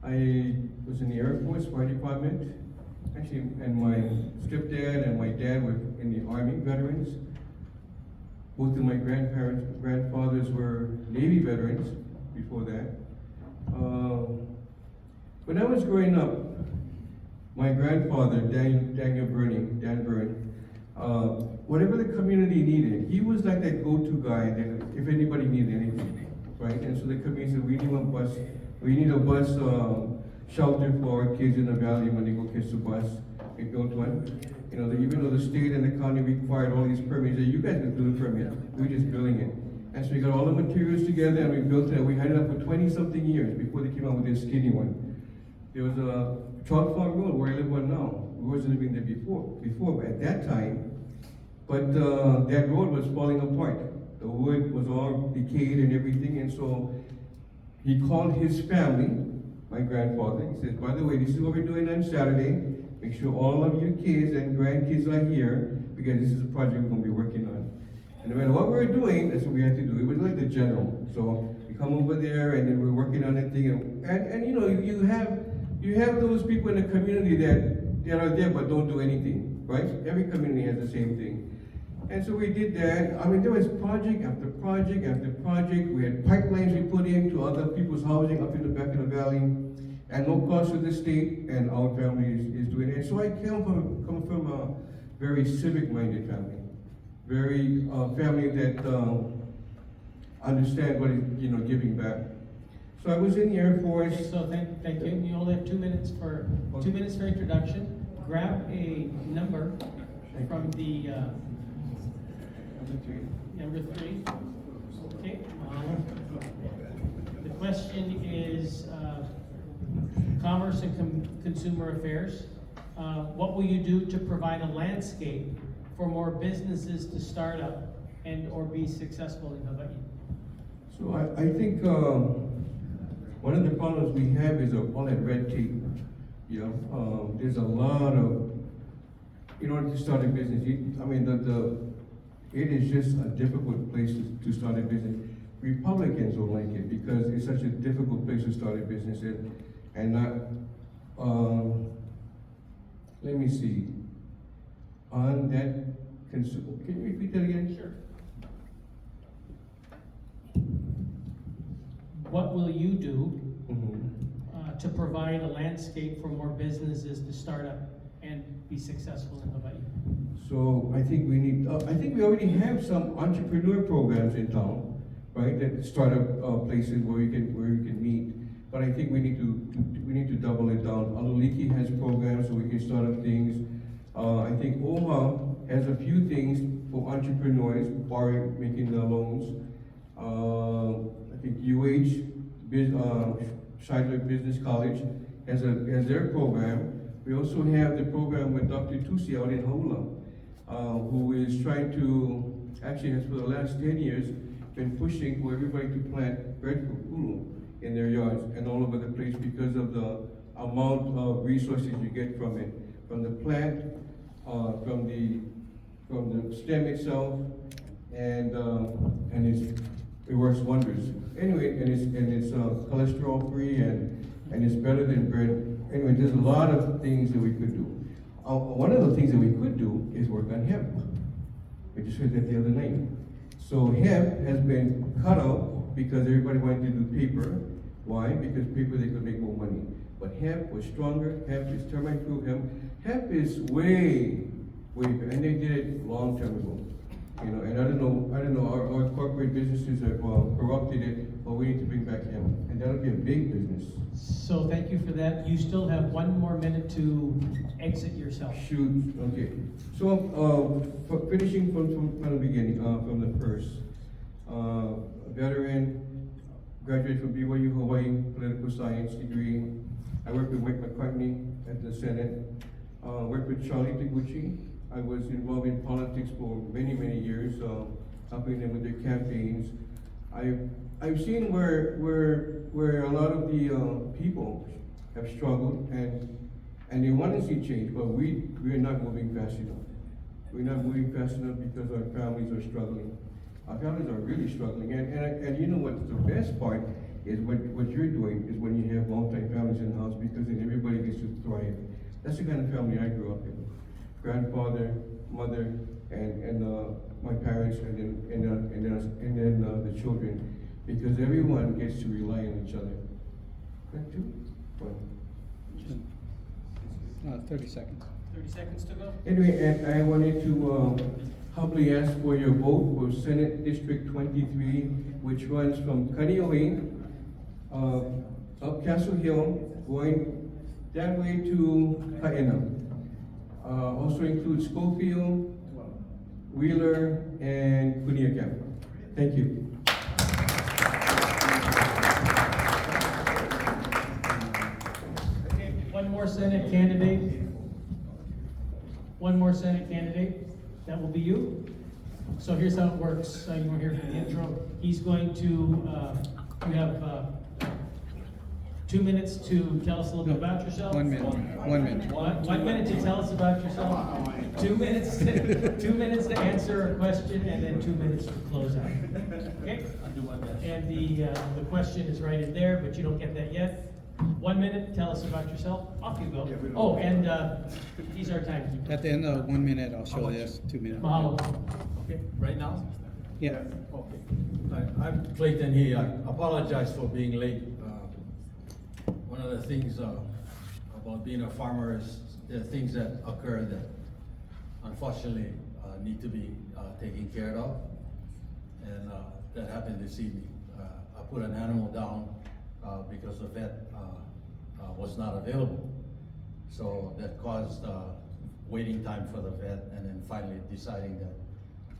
I was in the Air Force Fire Department. Actually, and my stepdad and my dad were in the Army veterans. Both of my grandfathers were Navy veterans before that. When I was growing up, my grandfather, Dan Byrne, whatever the community needed, he was like that go-to guy that if anybody needed anything, right? And so the community said, we need a bus shelter for our kids in the valley when they go catch the bus. We built one. You know, even though the state and the county required all these permits, you guys can do the permit. We're just building it. And so we got all the materials together and we built it. We had it up for 20-something years before they came out with this skinny one. There was a Trout Farm Road where I live on now. We wasn't living there before at that time. But that road was falling apart. The wood was all decayed and everything. And so he called his family, my grandfather. He said, by the way, this is what we're doing on Saturday. Make sure all of you kids and grandkids are here because this is a project we're going to be working on. And no matter what we're doing, that's what we had to do. It was like the general. So we come over there and then we're working on that thing. And you know, you have those people in the community that are there but don't do anything, right? Every community has the same thing. And so we did that. I mean, there was project after project after project. We had pipelines we put in to other people's housing up in the back of the valley, and no cost to the state, and our family is doing it. So I come from a very civic-minded family, very family that understand what is, you know, giving back. So I was in the Air Force. Okay, so thank you. You only have 2 minutes for 2 minutes for introduction. Grab a number from the number 3. Okay. The question is Commerce and Consumer Affairs. What will you do to provide a landscape for more businesses to start up and or be successful in Hawaii? So I think one of the problems we have is all that red tape. You know, there's a lot of, in order to start a business, it is just a difficult place to start a business. Republicans don't like it because it's such a difficult place to start a business and not, let me see, on that consumer, can you repeat that again? Sure. What will you do to provide a landscape for more businesses to start up and be successful in Hawaii? So I think we need, I think we already have some entrepreneur programs in town, right? That startup places where we can meet. But I think we need to double it down. Aluliki has programs so we can start up things. I think Oahu has a few things for entrepreneurs, making the loans. I think Scheidler Business College has their program. We also have the program with Dr. Tusi out in Haula, who is trying to, actually has for the last 10 years, been pushing for everybody to plant breadfruit ulu in their yards and all over the place because of the amount of resources you get from it, from the plant, from the stem itself, and it works wonders. Anyway, and it's cholesterol free and it's better than bread. Anyway, there's a lot of things that we could do. One of the things that we could do is work on hemp. We just heard that the other night. So hemp has been cut out because everybody wanted to do paper. Why? Because paper they could make more money. But hemp was stronger. Hemp is termite-proof. Hemp is way, and they did it long time ago. You know, and I don't know. Our corporate businesses have corrupted it, but we need to bring back him, and that'll be a big business. So thank you for that. You still have 1 more minute to exit yourself. Shoot, okay. So, finishing from the beginning, from the first, veteran, graduated from BYU Hawaii, political science degree. I worked with Mike McCartney at the Senate. Worked with Charlie Taguchi. I was involved in politics for many, many years, helping them with their campaigns. I've seen where a lot of the people have struggled and they want to see change, but we're not moving fast enough. We're not moving fast enough because our families are struggling. Our families are really struggling, and you know what the best part is what you're doing is when you have multi-families in the house, because then everybody gets to thrive. That's the kind of family I grew up in. Grandfather, mother, and my parents, and then the children, because everyone gets to rely on each other. That too? Well, 30 seconds. 30 seconds to go. anyway, and I wanted to humbly ask for your vote for Senate District 23, which runs from Kaneohe, up Castle Hill, going that way to Kiaana. Also includes Schofield, Wheeler, and Kuneohe. Thank you. Okay, one more Senate candidate. One more Senate candidate. That will be you. So here's how it works. You were here for the intro. He's going to, you have 2 minutes to tell us a little bit about yourself. 1 minute. 1 minute. 1 minute to tell us about yourself. 2 minutes to answer a question, and then 2 minutes to close out. Okay? I'll do my best. And the question is right in there, but you don't get that yet. 1 minute, tell us about yourself. Off you go. Oh, and he's our timekeeper. At the end of 1 minute, I'll show this 2 minutes. Mahalo. Okay, right now? Yeah. Okay. I'm Clayton here. I apologize for being late. One of the things about being a farmer is there are things that occur that unfortunately need to be taken care of. And that happened this evening. I put an animal down because the vet was not available. So that caused waiting time for the vet, and then finally deciding that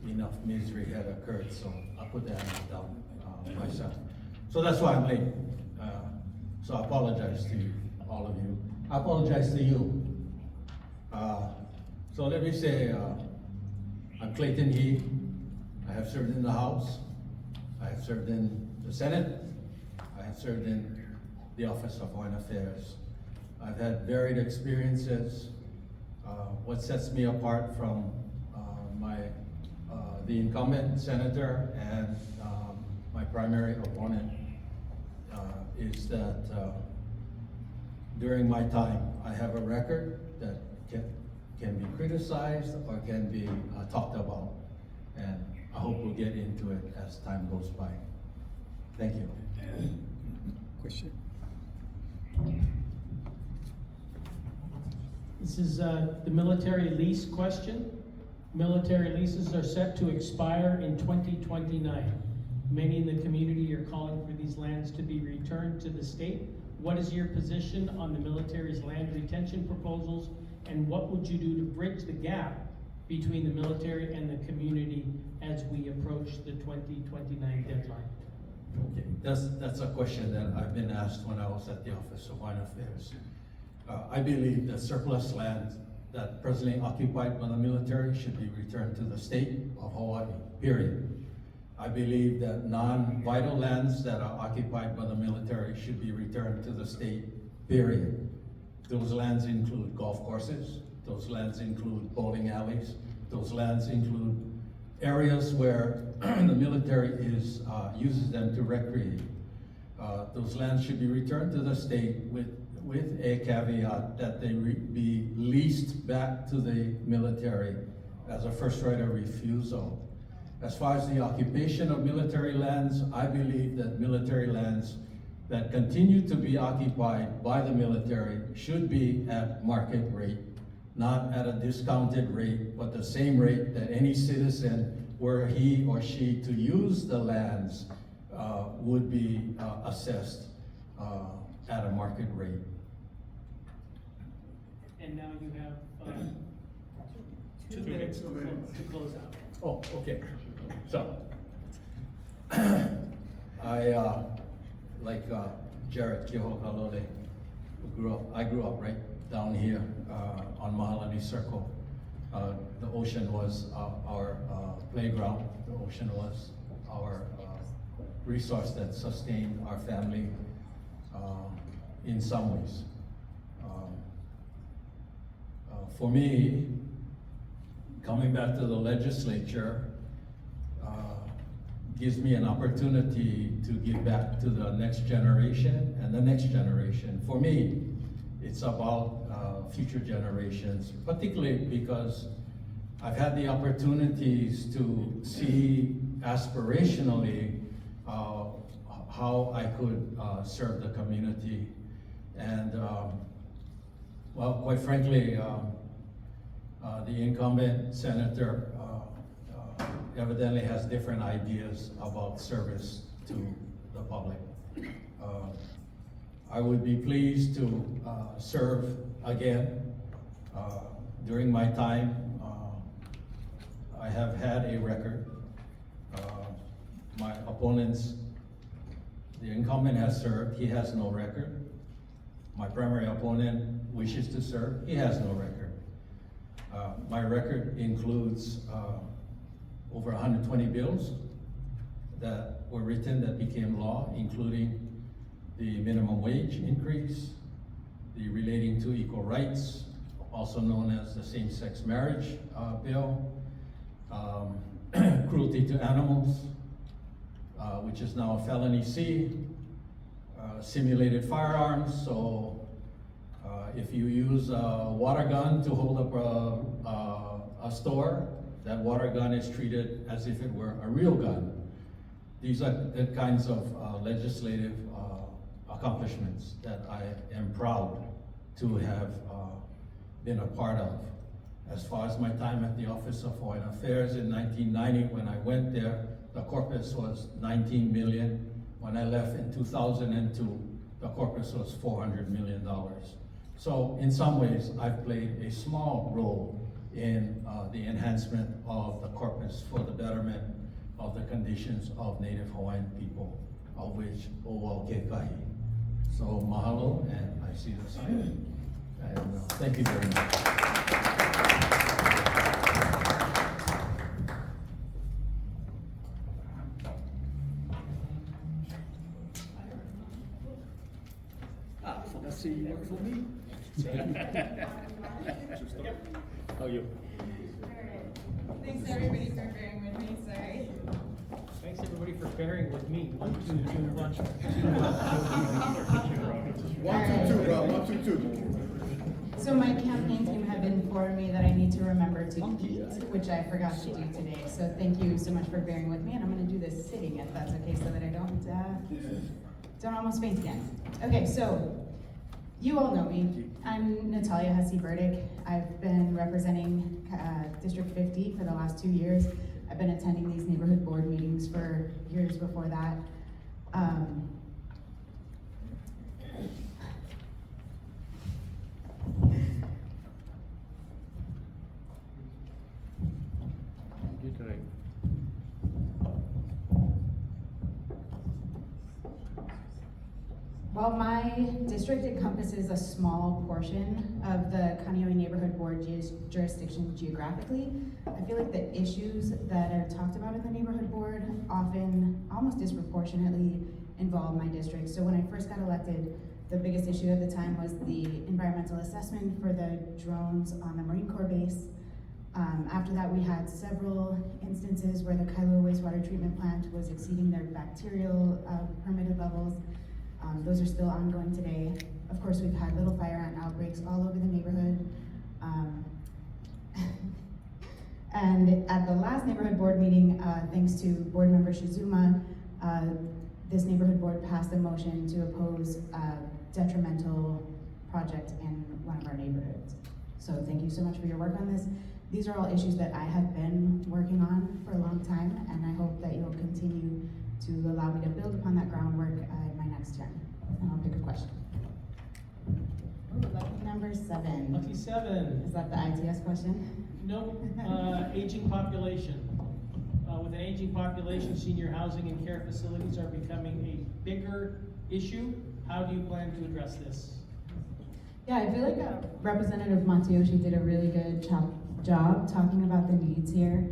enough misery had occurred, so I put the animal down myself. So that's why I'm late. So I apologize to you, all of you. I apologize to you. So let me say, I'm Clayton He. I have served in the House. I have served in the Senate. I have served in the Office of Foreign Affairs. I've had varied experiences. What sets me apart from the incumbent senator and my primary opponent is that during my time, I have a record that can be criticized or can be talked about. And I hope we'll get into it as time goes by. Thank you. Question? This is the military lease question. Military leases are set to expire in 2029. Many in the community are calling for these lands to be returned to the state. What is your position on the military's land retention proposals, and what would you do to bridge the gap between the military and the community as we approach the 2029 deadline? Okay, that's a question that I've been asked when I was at the Office of Foreign Affairs. I believe that surplus land that presently occupied by the military should be returned to the state of Hawaii, period. I believe that non-vital lands that are occupied by the military should be returned to the state, period. Those lands include golf courses, those lands include bowling alleys, those lands include areas where the military uses them to recreate. Those lands should be returned to the state with a caveat that they be leased back to the military as a first right of refusal. As far as the occupation of military lands, I believe that military lands that continue to be occupied by the military should be at market rate, not at a discounted rate, but the same rate that any citizen were he or she to use the lands would be assessed at a market rate. And now you have 2 minutes to close out. Oh, okay. So, like Jarrett, Keohokalole, I grew up right down here on Mahalani Circle. The ocean was our playground. The ocean was our resource that sustained our family in some ways. For me, coming back to the legislature gives me an opportunity to give back to the next generation and the next generation. For me, it's about future generations, particularly because I've had the opportunities to see aspirationally how I could serve the community. And well, quite frankly, the incumbent senator evidently has different ideas about service to the public. I would be pleased to serve again. During my time, I have had a record. My opponents, the incumbent has served, he has no record. My primary opponent wishes to serve, he has no record. My record includes over 120 bills that were written that became law, including the minimum wage increase, the relating to equal rights, also known as the same-sex marriage bill, cruelty to animals, which is now a felony C, simulated firearms. So if you use a water gun to hold up a store, that water gun is treated as if it were a real gun. These are the kinds of legislative accomplishments that I am proud to have been a part of. As far as my time at the Office of Foreign Affairs in 1990, when I went there, the corpus was 19 million. When I left in 2002, the corpus was $400 million. So in some ways, I've played a small role in the enhancement of the corpus for the betterment of the conditions of Native Hawaiian people, of which Oahu Keikahi. So mahalo, and I see the sign. And thank you very much. Let's see, you work for me? How are you? Thanks everybody for bearing with me, sorry. Thanks everybody for bearing with me. 1, 2, 2, 1. 1, 2, 2, 1, 2, 2. So my campaign team have informed me that I need to remember to eat, which I forgot to do today. So thank you so much for bearing with me, and I'm gonna do this sitting if that's okay, so that I don't almost faint again. Okay, so you all know me. I'm Natalie Hussey-Burdick. I've been representing District 50 for the last 2 years. I've been attending these neighborhood board meetings for years before that. While my district encompasses a small portion of the Kaneohe Neighborhood Board jurisdiction geographically, I feel like the issues that are talked about in the neighborhood board often, almost disproportionately, involve my district. So when I first got elected, the biggest issue at the time was the environmental assessment for the drones on the Marine Corps base. After that, we had several instances where the Kailua wastewater treatment plant was exceeding their bacterial permitted levels. Those are still ongoing today. Of course, we've had little fire ant outbreaks all over the neighborhood. And at the last neighborhood board meeting, thanks to board member Shizuma, this neighborhood board passed a motion to oppose a detrimental project in one of our neighborhoods. So thank you so much for your work on this. These are all issues that I have been working on for a long time, and I hope that you'll continue to allow me to build upon that groundwork in my next term. And I'll pick a question. Ooh, lucky number 7. Lucky 7. Is that the ITS question? Nope, aging population. With an aging population, senior housing and care facilities are becoming a bigger issue. How do you plan to address this? Yeah, I feel like Representative Matayoshi did a really good job talking about the needs here.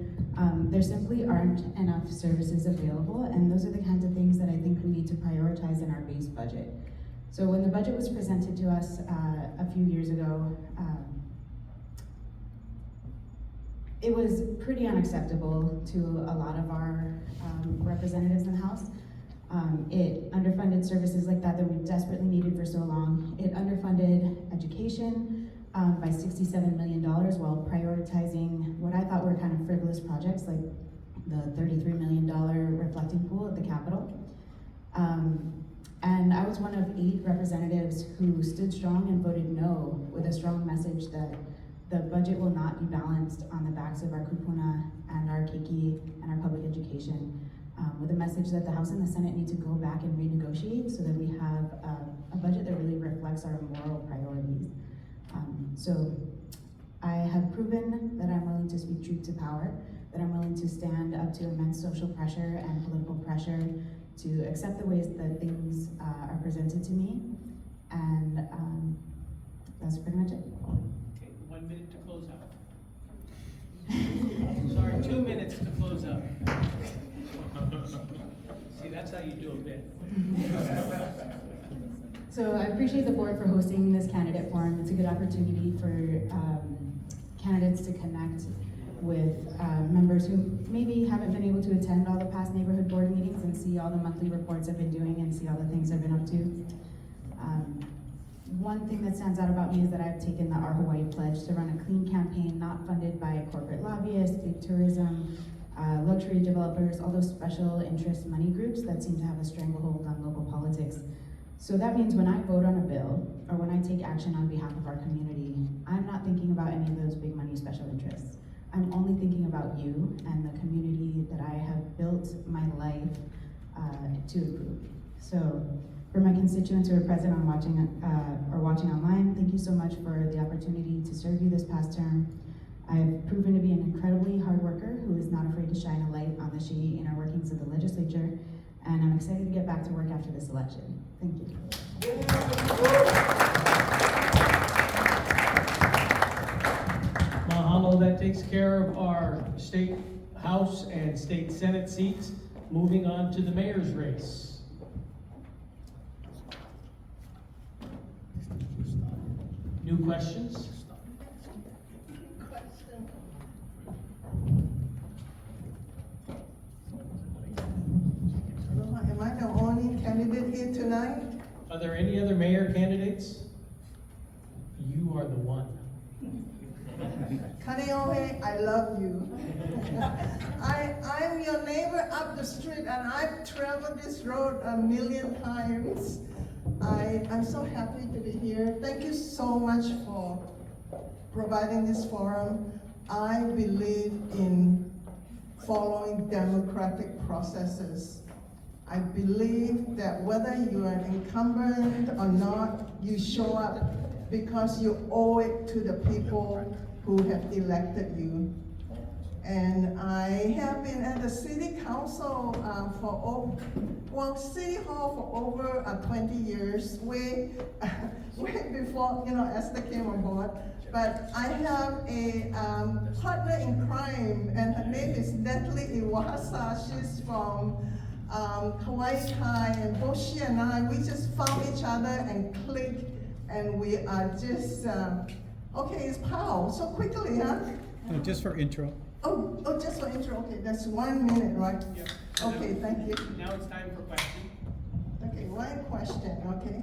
There simply aren't enough services available, and those are the kinds of things that I think we need to prioritize in our base budget. So when the budget was presented to us a few years ago, it was pretty unacceptable to a lot of our representatives in the House. It underfunded services like that we desperately needed for so long. It underfunded education by $67 million while prioritizing what I thought were kind of frivolous projects like the $33 million reflecting pool at the Capitol. And I was one of 8 representatives who stood strong and voted no with a strong message that the budget will not be balanced on the backs of our kupuna and our keiki and our public education, with a message that the House and the Senate need to go back and renegotiate so that we have a budget that really reflects our moral priorities. So I have proven that I'm willing to speak truth to power, that I'm willing to stand up to immense social pressure and political pressure, to accept the ways that things are presented to me, and that's pretty much it. 1 minute to close out. Sorry, 2 minutes to close out. See, that's how you do a bit. So I appreciate the board for hosting this candidate forum. It's a good opportunity for candidates to connect with members who maybe haven't been able to attend all the past neighborhood board meetings and see all the monthly reports I've been doing and see all the things I've been up to. One thing that stands out about me is that I've taken the Our Hawaii Pledge to run a clean campaign not funded by corporate lobbyists, big tourism, luxury developers, all those special interest money groups that seem to have a stranglehold on local politics. So that means when I vote on a bill or when I take action on behalf of our community, I'm not thinking about any of those big money special interests. I'm only thinking about you and the community that I have built my life to improve. So for my constituents who are present on watching online, thank you so much for the opportunity to serve you this past term. I've proven to be an incredibly hard worker who is not afraid to shine a light on the shady inner workings of the legislature, and I'm excited to get back to work after this election. Thank you. Mahalo, that takes care of our state House and state Senate seats. Moving on to the mayor's race. New questions? Am I the only candidate here tonight? Are there any other mayor candidates? You are the one. Kaneohe, I love you. I'm your neighbor up the street, and I've traveled this road a million times. I'm so happy to be here. Thank you so much for providing this forum. I believe in following democratic processes. I believe that whether you are an incumbent or not, you show up because you owe it to the people who have elected you. And I have been at the city council city hall for over 20 years, way before Esther came on board. But I have a partner in crime, and her name is Natalie. She's from Kauahikaua, and both she and I, we just found each other and clicked, and we are just okay. It's pow so quickly, huh? Just for intro. Oh, just for intro. Okay, that's 1 minute, right? Yep. Okay, thank you. Now it's time for questions. Okay, one question. Okay.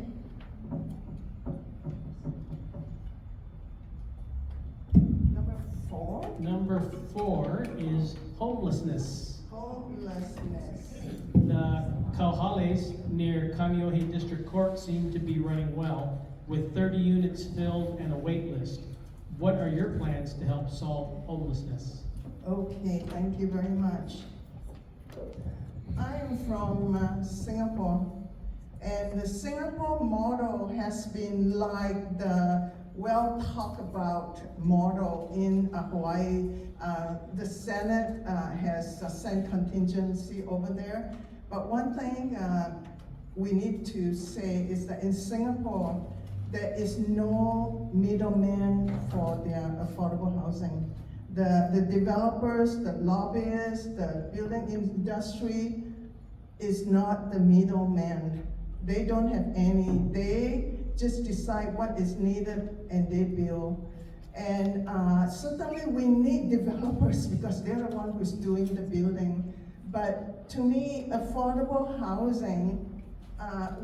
Number 4 is homelessness. Homelessness. The Kauhales near Kaneohe District Court seem to be running well, with 30 units filled and a wait list. what are your plans to help solve homelessness? Okay, thank you very much. I am from Singapore, and the Singapore model has been like the well talked about model in Hawaii. The Senate has sent contingency over there, but one thing we need to say is that in Singapore, there is no middleman for their affordable housing. The developers, the lobbyists, the building industry is not the middleman. They don't have any. They just decide what is needed and they build. And certainly we need developers because they're the one who's doing the building. But to me, affordable housing,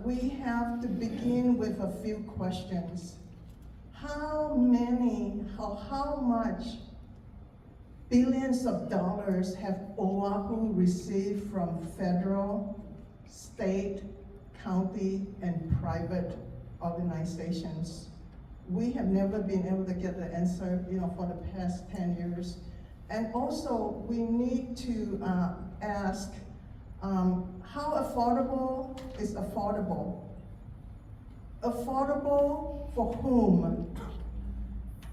we have to begin with a few questions. How much billions of dollars have Oahu received from federal, state, county, and private organizations? We have never been able to get the answer, for the past 10 years. And also, we need to ask, how affordable is affordable? Affordable for whom?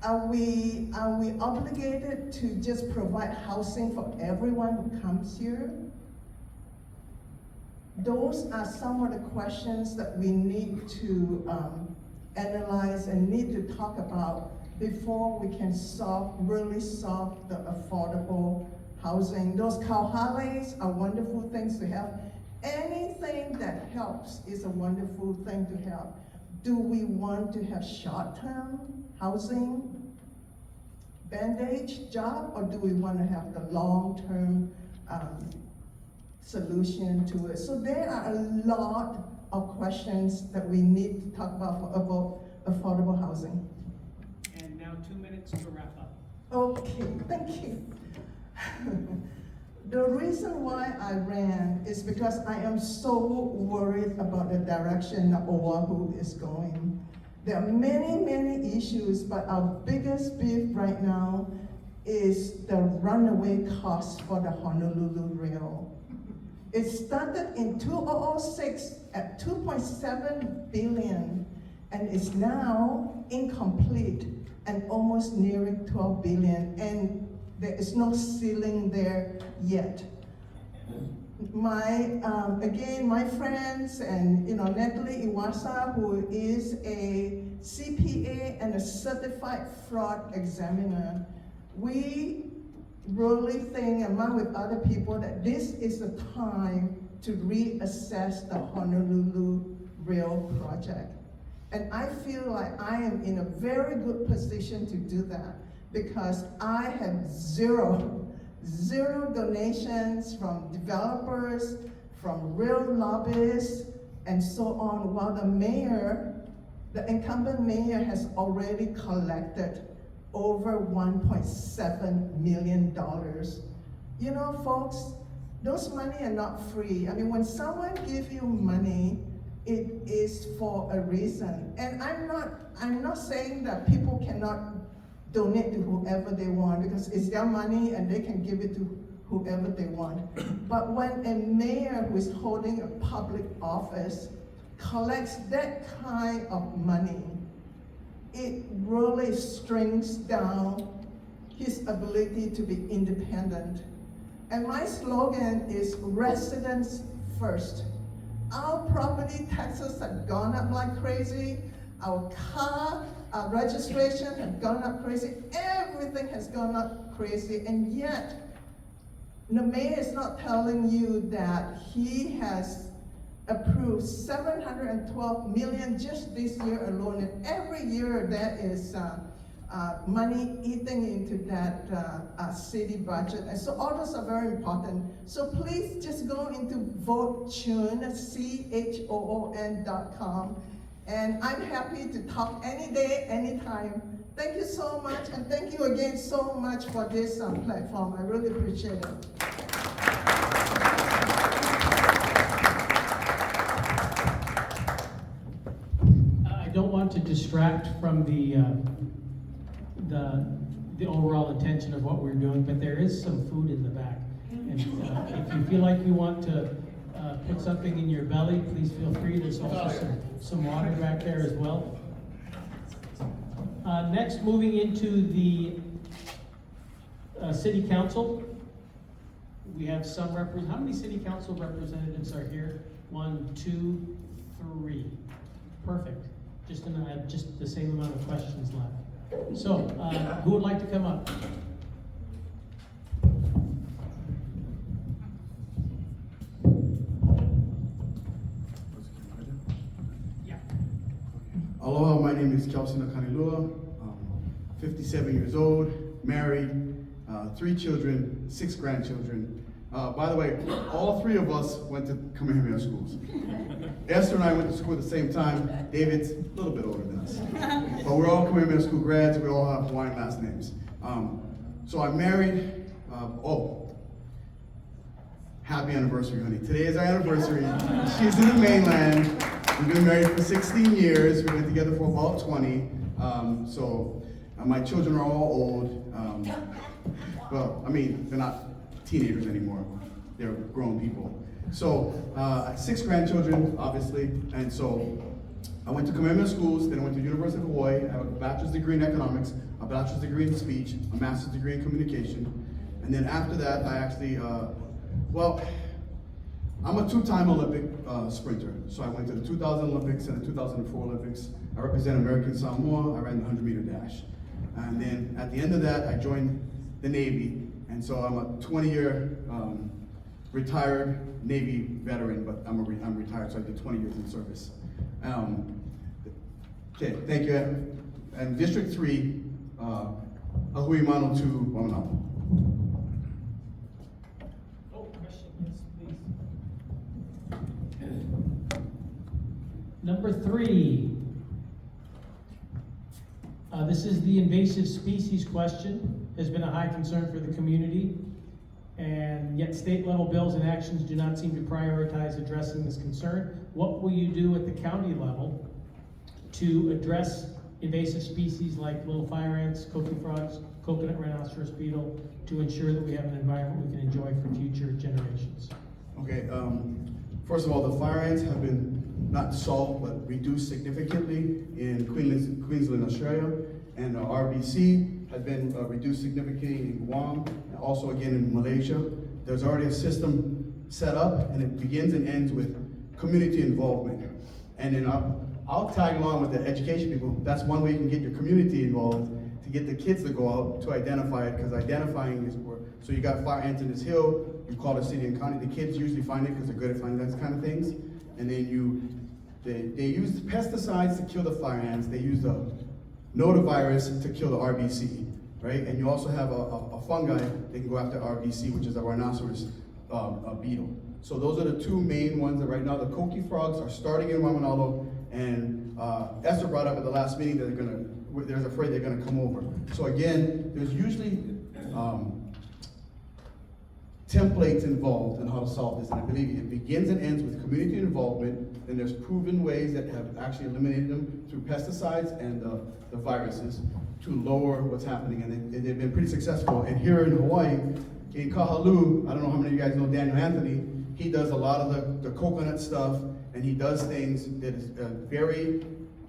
Are we obligated to just provide housing for everyone who comes here? Those are some of the questions that we need to analyze and need to talk about before we can really solve the affordable housing. Those kauhales are wonderful things to have. Anything that helps is a wonderful thing to have. Do we want to have short-term housing, bandage job, or do we want to have the long-term solution to it? So there are a lot of questions that we need to talk about affordable housing. And now 2 minutes to wrap up. Okay, thank you. The reason why I ran is because I am so worried about the direction that Oahu is going. There are many, many issues, but our biggest beef right now is the runaway cost for the Honolulu Rail. It started in 2006 at $2.7 billion and is now incomplete and almost nearing $12 billion, and there is no ceiling there yet. My friends and Natalie Iwasa, who is a CPA and a certified fraud examiner, we really think, along with other people, that this is the time to reassess the Honolulu Rail project. And I feel like I am in a very good position to do that because I have zero donations from developers, from rail lobbyists, and so on, while the incumbent mayor has already collected over $1.7 million. Folks, those money are not free. I mean, when someone gives you money, it is for a reason. And I'm not saying that people cannot donate to whoever they want because it's their money and they can give it to whoever they want. But when a mayor who is holding a public office collects that kind of money, it really strings down his ability to be independent. And my slogan is residents first. Our property taxes have gone up like crazy. Our car registration has gone up crazy. Everything has gone up crazy. And yet, the mayor is not telling you that he has approved $712 million just this year alone. And every year there is money eating into that city budget. And so all those are very important. So please just go into vote Choon, CHOON.com. And I'm happy to talk any day, anytime. Thank you so much, and thank you again so much for this platform. I really appreciate it. I don't want to distract from the overall intention of what we're doing, but there is some food in the back. And if you feel like you want to put something in your belly, please feel free. There's also some water back there as well. Next, moving into the City Council. We have some how many City Council representatives are here? 1, 2, 3. Perfect. Just the same amount of questions left. So, who would like to come up? Aloha, my name is Kelsey, Nakanelua. 57 years old, married, 3 children, 6 grandchildren. By the way, all 3 of us went to Kamehameha schools. Esther and I went to school at the same time. David's a little bit older than us. But we're all Kamehameha school grads. We all have Hawaiian last names. So I'm married. Happy anniversary, honey. Today is our anniversary. She's in the mainland. We've been married for 16 years. We've been together for about 20. My children are all old. Well, I mean, they're not teenagers anymore. They're grown people. So, 6 grandchildren, obviously. And so, I went to Kamehameha schools, then I went to University of Hawaii. I have a bachelor's degree in economics, a bachelor's degree in speech, a master's degree in communication. And then after that, I actually, I'm a 2-time Olympic sprinter. So I went to the 2000 Olympics and the 2004 Olympics. I represent American Samoa. I ran the 100-meter dash. And then at the end of that, I joined the Navy. And so I'm a 20-year retired Navy veteran, but I'm retired, so I did 20 years in service. Okay, thank you. And District 3, Ahui Mano to Wamanao. Number 3. This is the invasive species question. Has been a high concern for the community, and yet state level bills and actions do not seem to prioritize addressing this concern. What will you do at the county level to address invasive species like little fire ants, coqui frogs, coconut rhinoceros beetle, to ensure that we have an environment we can enjoy for future generations? Okay, first of all, the fire ants have been not solved, but reduced significantly in Queensland, Australia, and RBC has been reduced significantly in Guam, and also again in Malaysia. There's already a system set up, and it begins and ends with community involvement. And then I'll tag along with the education people. That's one way you can get your community involved, to get the kids to go out to identify it, because identifying is where, so you got fire ants in this hill, you call the city and county, the kids usually find it because they're good at finding those kind of things. And then they use pesticides to kill the fire ants, they use the notavirus to kill the RBC, right? And you also have a fungi that can go after RBC, which is a rhinoceros beetle. So those are the 2 main ones that right now, the coqui frogs are starting in Wamanalo, and Esther brought up at the last meeting that they're afraid they're gonna come over. So again, there's usually templates involved in how to solve this, and I believe it begins and ends with community involvement, and there's proven ways that have actually eliminated them through pesticides and the viruses to lower what's happening, and they've been pretty successful. And here in Hawaii, in Kauahikaua, I don't know how many of you guys know Daniel Anthony, he does a lot of the coconut stuff, and he does things that is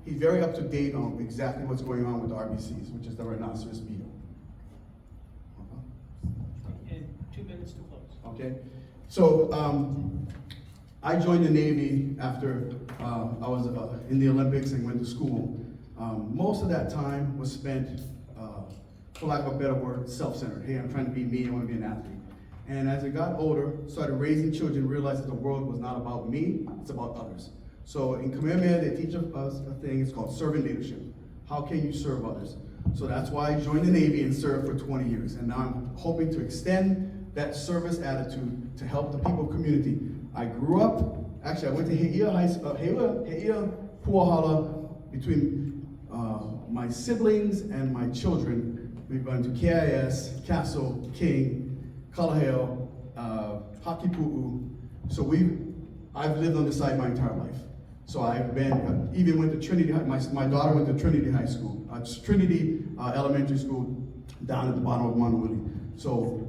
he's very up to date on exactly what's going on with the RBCs, which is the rhinoceros beetle. And 2 minutes to close. Okay, so I joined the Navy after I was in the Olympics and went to school. Most of that time was spent, for lack of a better word, self-centered. Hey, I'm trying to be me, I want to be an athlete. And as I got older, started raising children, realized that the world was not about me, it's about others. So in Kamehameha, they teach us a thing, it's called servant leadership. How can you serve others? So that's why I joined the Navy and served for 20 years. And now I'm hoping to extend that service attitude to help the people community. I grew up, actually I went to Heia Puahala between my siblings and my children. We've gone to KIS, Castle, King, Kalaheo, Hakipu'u. So I've lived on this side my entire life. So I've been, even went to Trinity, my daughter went to Trinity High School, Trinity Elementary School, down at the bottom of Honolulu. So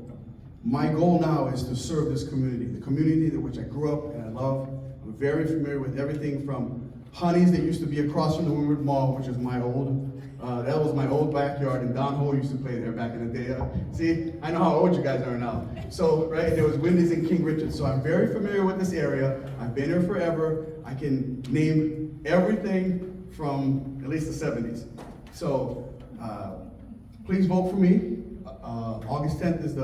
my goal now is to serve this community, the community in which I grew up and I love. I'm very familiar with everything from Honey's that used to be across from the Windward Mall, which is my old, that was my old backyard, and Don Ho used to play there back in the day. See, I know how old you guys are now. So, right, there was Wendy's and King Richard. So I'm very familiar with this area. I've been here forever. I can name everything from at least the 70s. So, please vote for me. August 10th is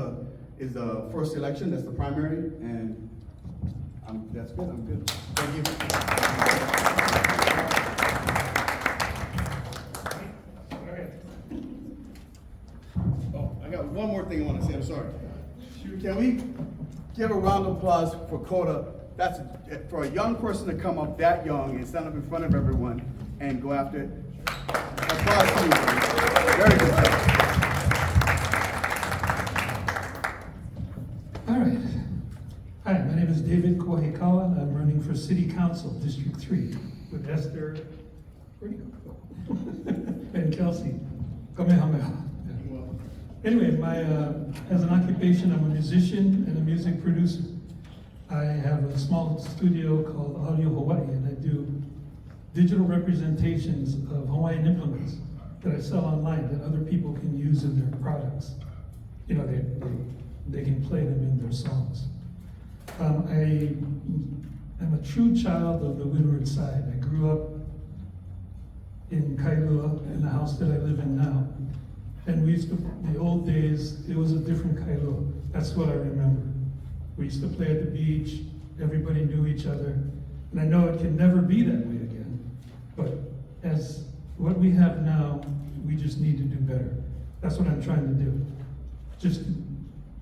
the first election. That's the primary, and that's good. I'm good. Thank you. Oh, I got one more thing I want to say. I'm sorry. Can we give a round of applause for Coda? That's for a young person to come up that young and stand up in front of everyone and go after it. Applause to you. Very good job. All right. Hi, my name is David Kauahikaua, and I'm running for City Council, District 3, with Esther, where'd he go? And Kelsey. Kamehameha. Anyway, as an occupation, I'm a musician and a music producer. I have a small studio called Audio Hawaii, and I do digital representations of Hawaiian implements that I sell online that other people can use in their products. You know, they can play them in their songs. I am a true child of the windward side. I grew up in Kailua, in the house that I live in now. And we used to, the old days, it was a different Kailua. That's what I remember. We used to play at the beach, everybody knew each other. And I know it can never be that way again. But as what we have now, we just need to do better. That's what I'm trying to do. Just to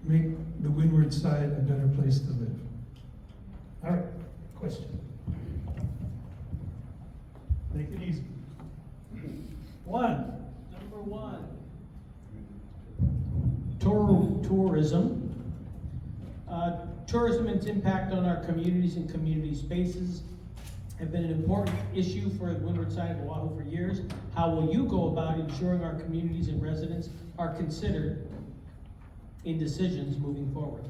make the windward side a better place to live. All right, question. Make it easy. Number one. Tourism. Tourism and its impact on our communities and community spaces have been an important issue for the windward side of Oahu for years. How will you go about ensuring our communities and residents are considered in decisions moving forward?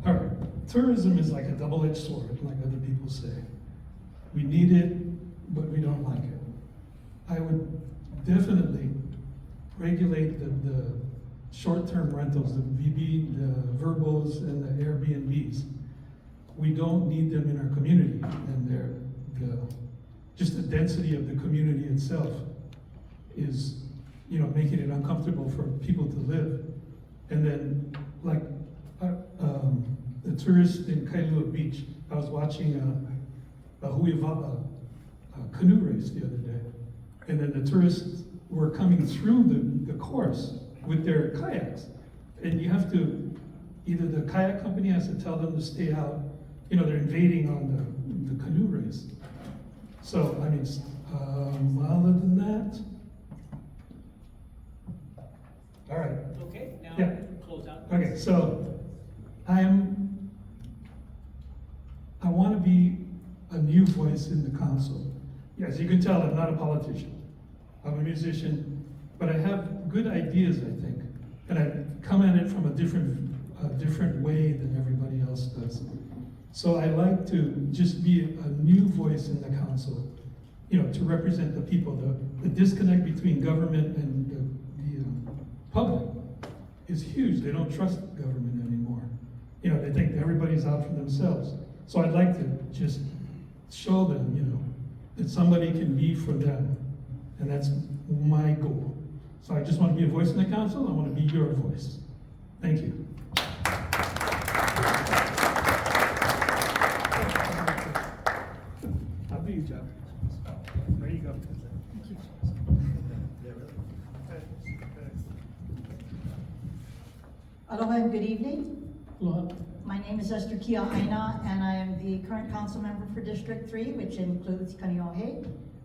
All right, tourism is like a double-edged sword, like other people say. We need it, but we don't like it. I would definitely regulate the short-term rentals, the verbos, and the Airbnbs. We don't need them in our community, and just the density of the community itself is, making it uncomfortable for people to live. And then, like the tourists in Kailua Beach, I was watching a canoe race the other day, and then the tourists were coming through the course with their kayaks, and you have to, either the kayak company has to tell them to stay out, they're invading on the canoe race. So, I mean, other than that, all right. Okay, now Yeah. close out. Okay, so I want to be a new voice in the council. As you can tell, I'm not a politician. I'm a musician, but I have good ideas, I think, and I come at it from a different way than everybody else does. So I like to just be a new voice in the council, to represent the people. The disconnect between government and the public is huge. They don't trust government anymore. They think everybody's out for themselves. So I'd like to just show them, that somebody can be for them. And that's my goal. So I just want to be a voice in the council. I want to be your voice. Thank you. I'll do your job. There you go. Aloha and good evening. Aloha. My name is Esther Kiaana, and I am the current council member for District 3, which includes Kaneohe.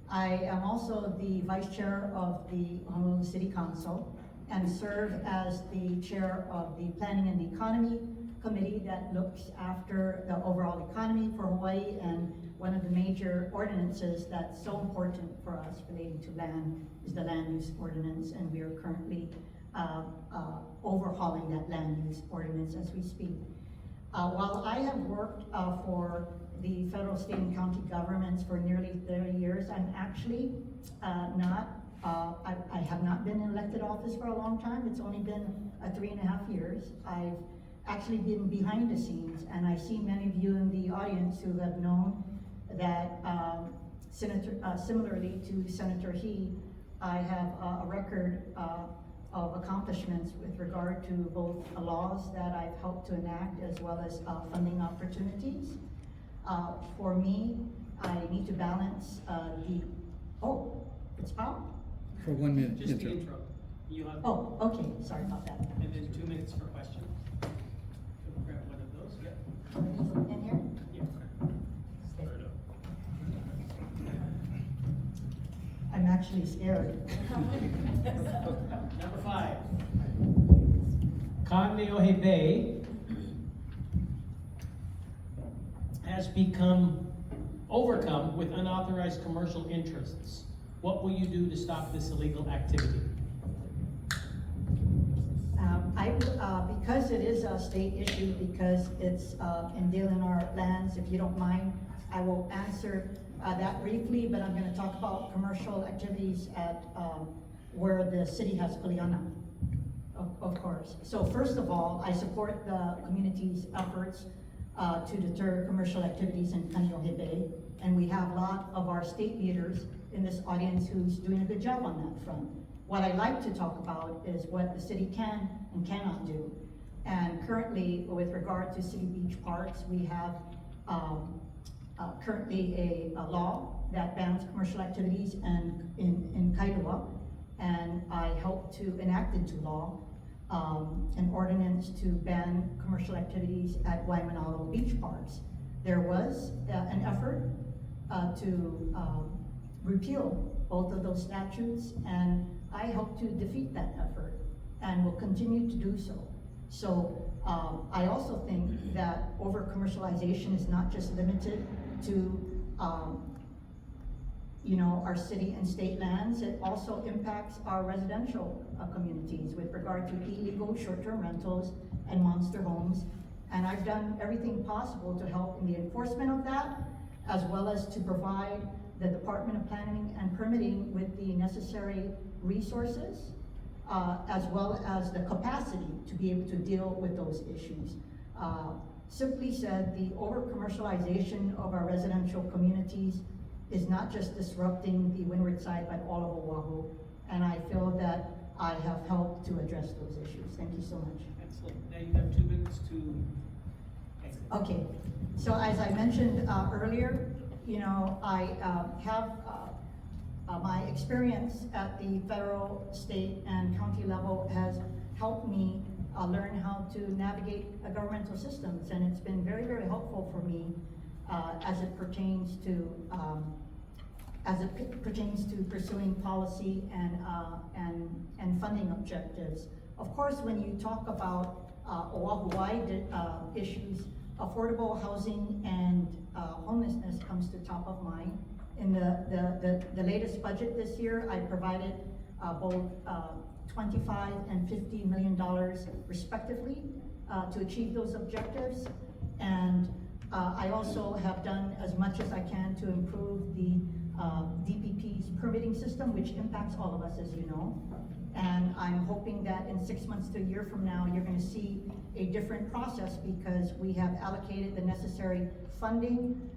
I am also the vice chair of the Honolulu City Council and serve as the chair of the Planning and the Economy committee that looks after the overall economy for Hawaii, and one of the major ordinances that's so important for us relating to land is the land use ordinance, and we are currently overhauling that land use ordinance as we speak. While I have worked for the federal, state, and county governments for nearly 30 years, I'm actually I have not been in elected office for a long time. It's only been 3.5 years. I've actually been behind the scenes, and I see many of you in the audience who have known that similarly to Senator He, I have a record of accomplishments with regard to both laws that I've helped to enact as well as funding opportunities. For me, I need to balance it's out? For 1 minute. Just the intro. You have. Oh, okay, sorry about that. And then 2 minutes for questions. We'll grab one of those, yeah. In here? Yeah. I'm actually scared. Number 5. Kaneohe Bay has overcome with unauthorized commercial interests. What will you do to stop this illegal activity? Because it is a state issue, because it's in our lands, if you don't mind, I will answer that briefly, but I'm going to talk about commercial activities at where the city has Kiaana, of course. So first of all, I support the community's efforts to deter commercial activities in Kaneohe Bay, and we have a lot of our state leaders in this audience who's doing a good job on that front. What I like to talk about is what the city can and cannot do. And currently, with regard to city beach parks, we have currently a law that bans commercial activities in Kailua, and I helped to enact into law an ordinance to ban commercial activities at Waimanalo beach parks. There was an effort to repeal both of those statutes, and I helped to defeat that effort and will continue to do so. So I also think that over-commercialization is not just limited to our city and state lands. It also impacts our residential communities with regard to illegal short-term rentals and monster homes. And I've done everything possible to help in the enforcement of that, as well as to provide the Department of Planning and Permitting with the necessary resources, as well as the capacity to be able to deal with those issues. Simply said, the over-commercialization of our residential communities is not just disrupting the windward side, but all of Oahu. And I feel that I have helped to address those issues. Thank you so much. Excellent. Now you have 2 minutes to exit. Okay, so as I mentioned earlier, I have my experience at the federal, state, and county level has helped me learn how to navigate governmental systems, and it's been very, very helpful for me as it pertains to pursuing policy and funding objectives. Of course, when you talk about Oahu-wide issues, affordable housing and homelessness comes to top of mind. In the latest budget this year, I provided both $25 and $50 million respectively to achieve those objectives. And I also have done as much as I can to improve the DPP's permitting system, which impacts all of us, as you know. And I'm hoping that in 6 months to a year from now, you're going to see a different process, because we have allocated the necessary funding,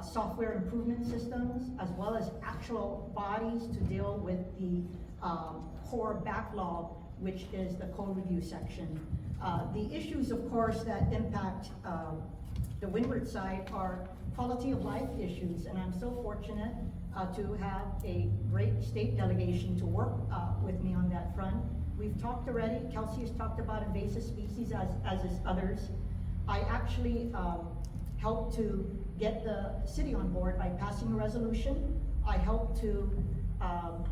software improvement systems, as well as actual bodies to deal with the core backlog, which is the code review section. The issues, of course, that impact the windward side are quality of life issues, and I'm so fortunate to have a great state delegation to work with me on that front. We've talked already, Kelsey has talked about invasive species as is others. I actually helped to get the city on board by passing a resolution. I helped to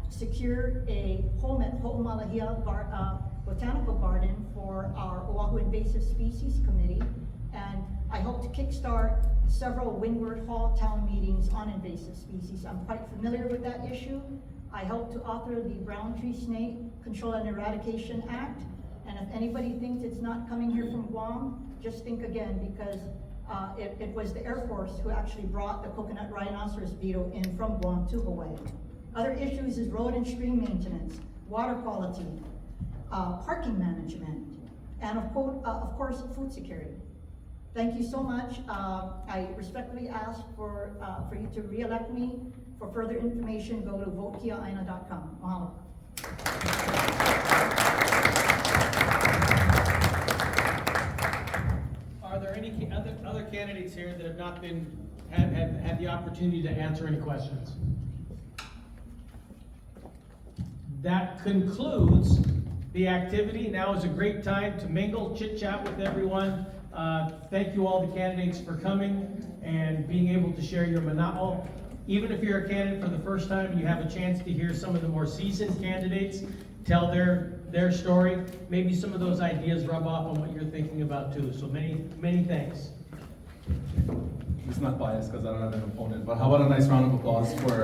secure a home at Ho'omalahia botanical garden for our Oahu Invasive Species Committee, and I hope to kickstart several windward fall town meetings on invasive species. I'm quite familiar with that issue. I helped to author the Brown Tree Snake Control and Eradication Act, and if anybody thinks it's not coming here from Guam, just think again, because it was the Air Force who actually brought the coconut rhinoceros beetle in from Guam to Hawaii. Other issues is road and stream maintenance, water quality, parking management, and of course, food security. Thank you so much. I respectfully ask for you to re-elect me. For further information, go to votekiaana.com. Mahalo. Are there any other candidates here that have not had the opportunity to answer any questions? That concludes the activity. Now is a great time to mingle, chit-chat with everyone. Thank you all the candidates for coming and being able to share your mana'o. Even if you're a candidate for the first time and you have a chance to hear some of the more seasoned candidates tell their story, maybe some of those ideas rub off on what you're thinking about too. So many thanks. It's not biased because I don't have an opponent, but how about a nice round of applause for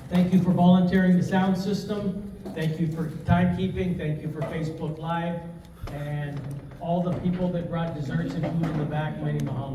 Thank you for volunteering the sound system. Thank you for timekeeping. Thank you for Facebook Live. And all the people that brought desserts and food in the back, mighty mahalo.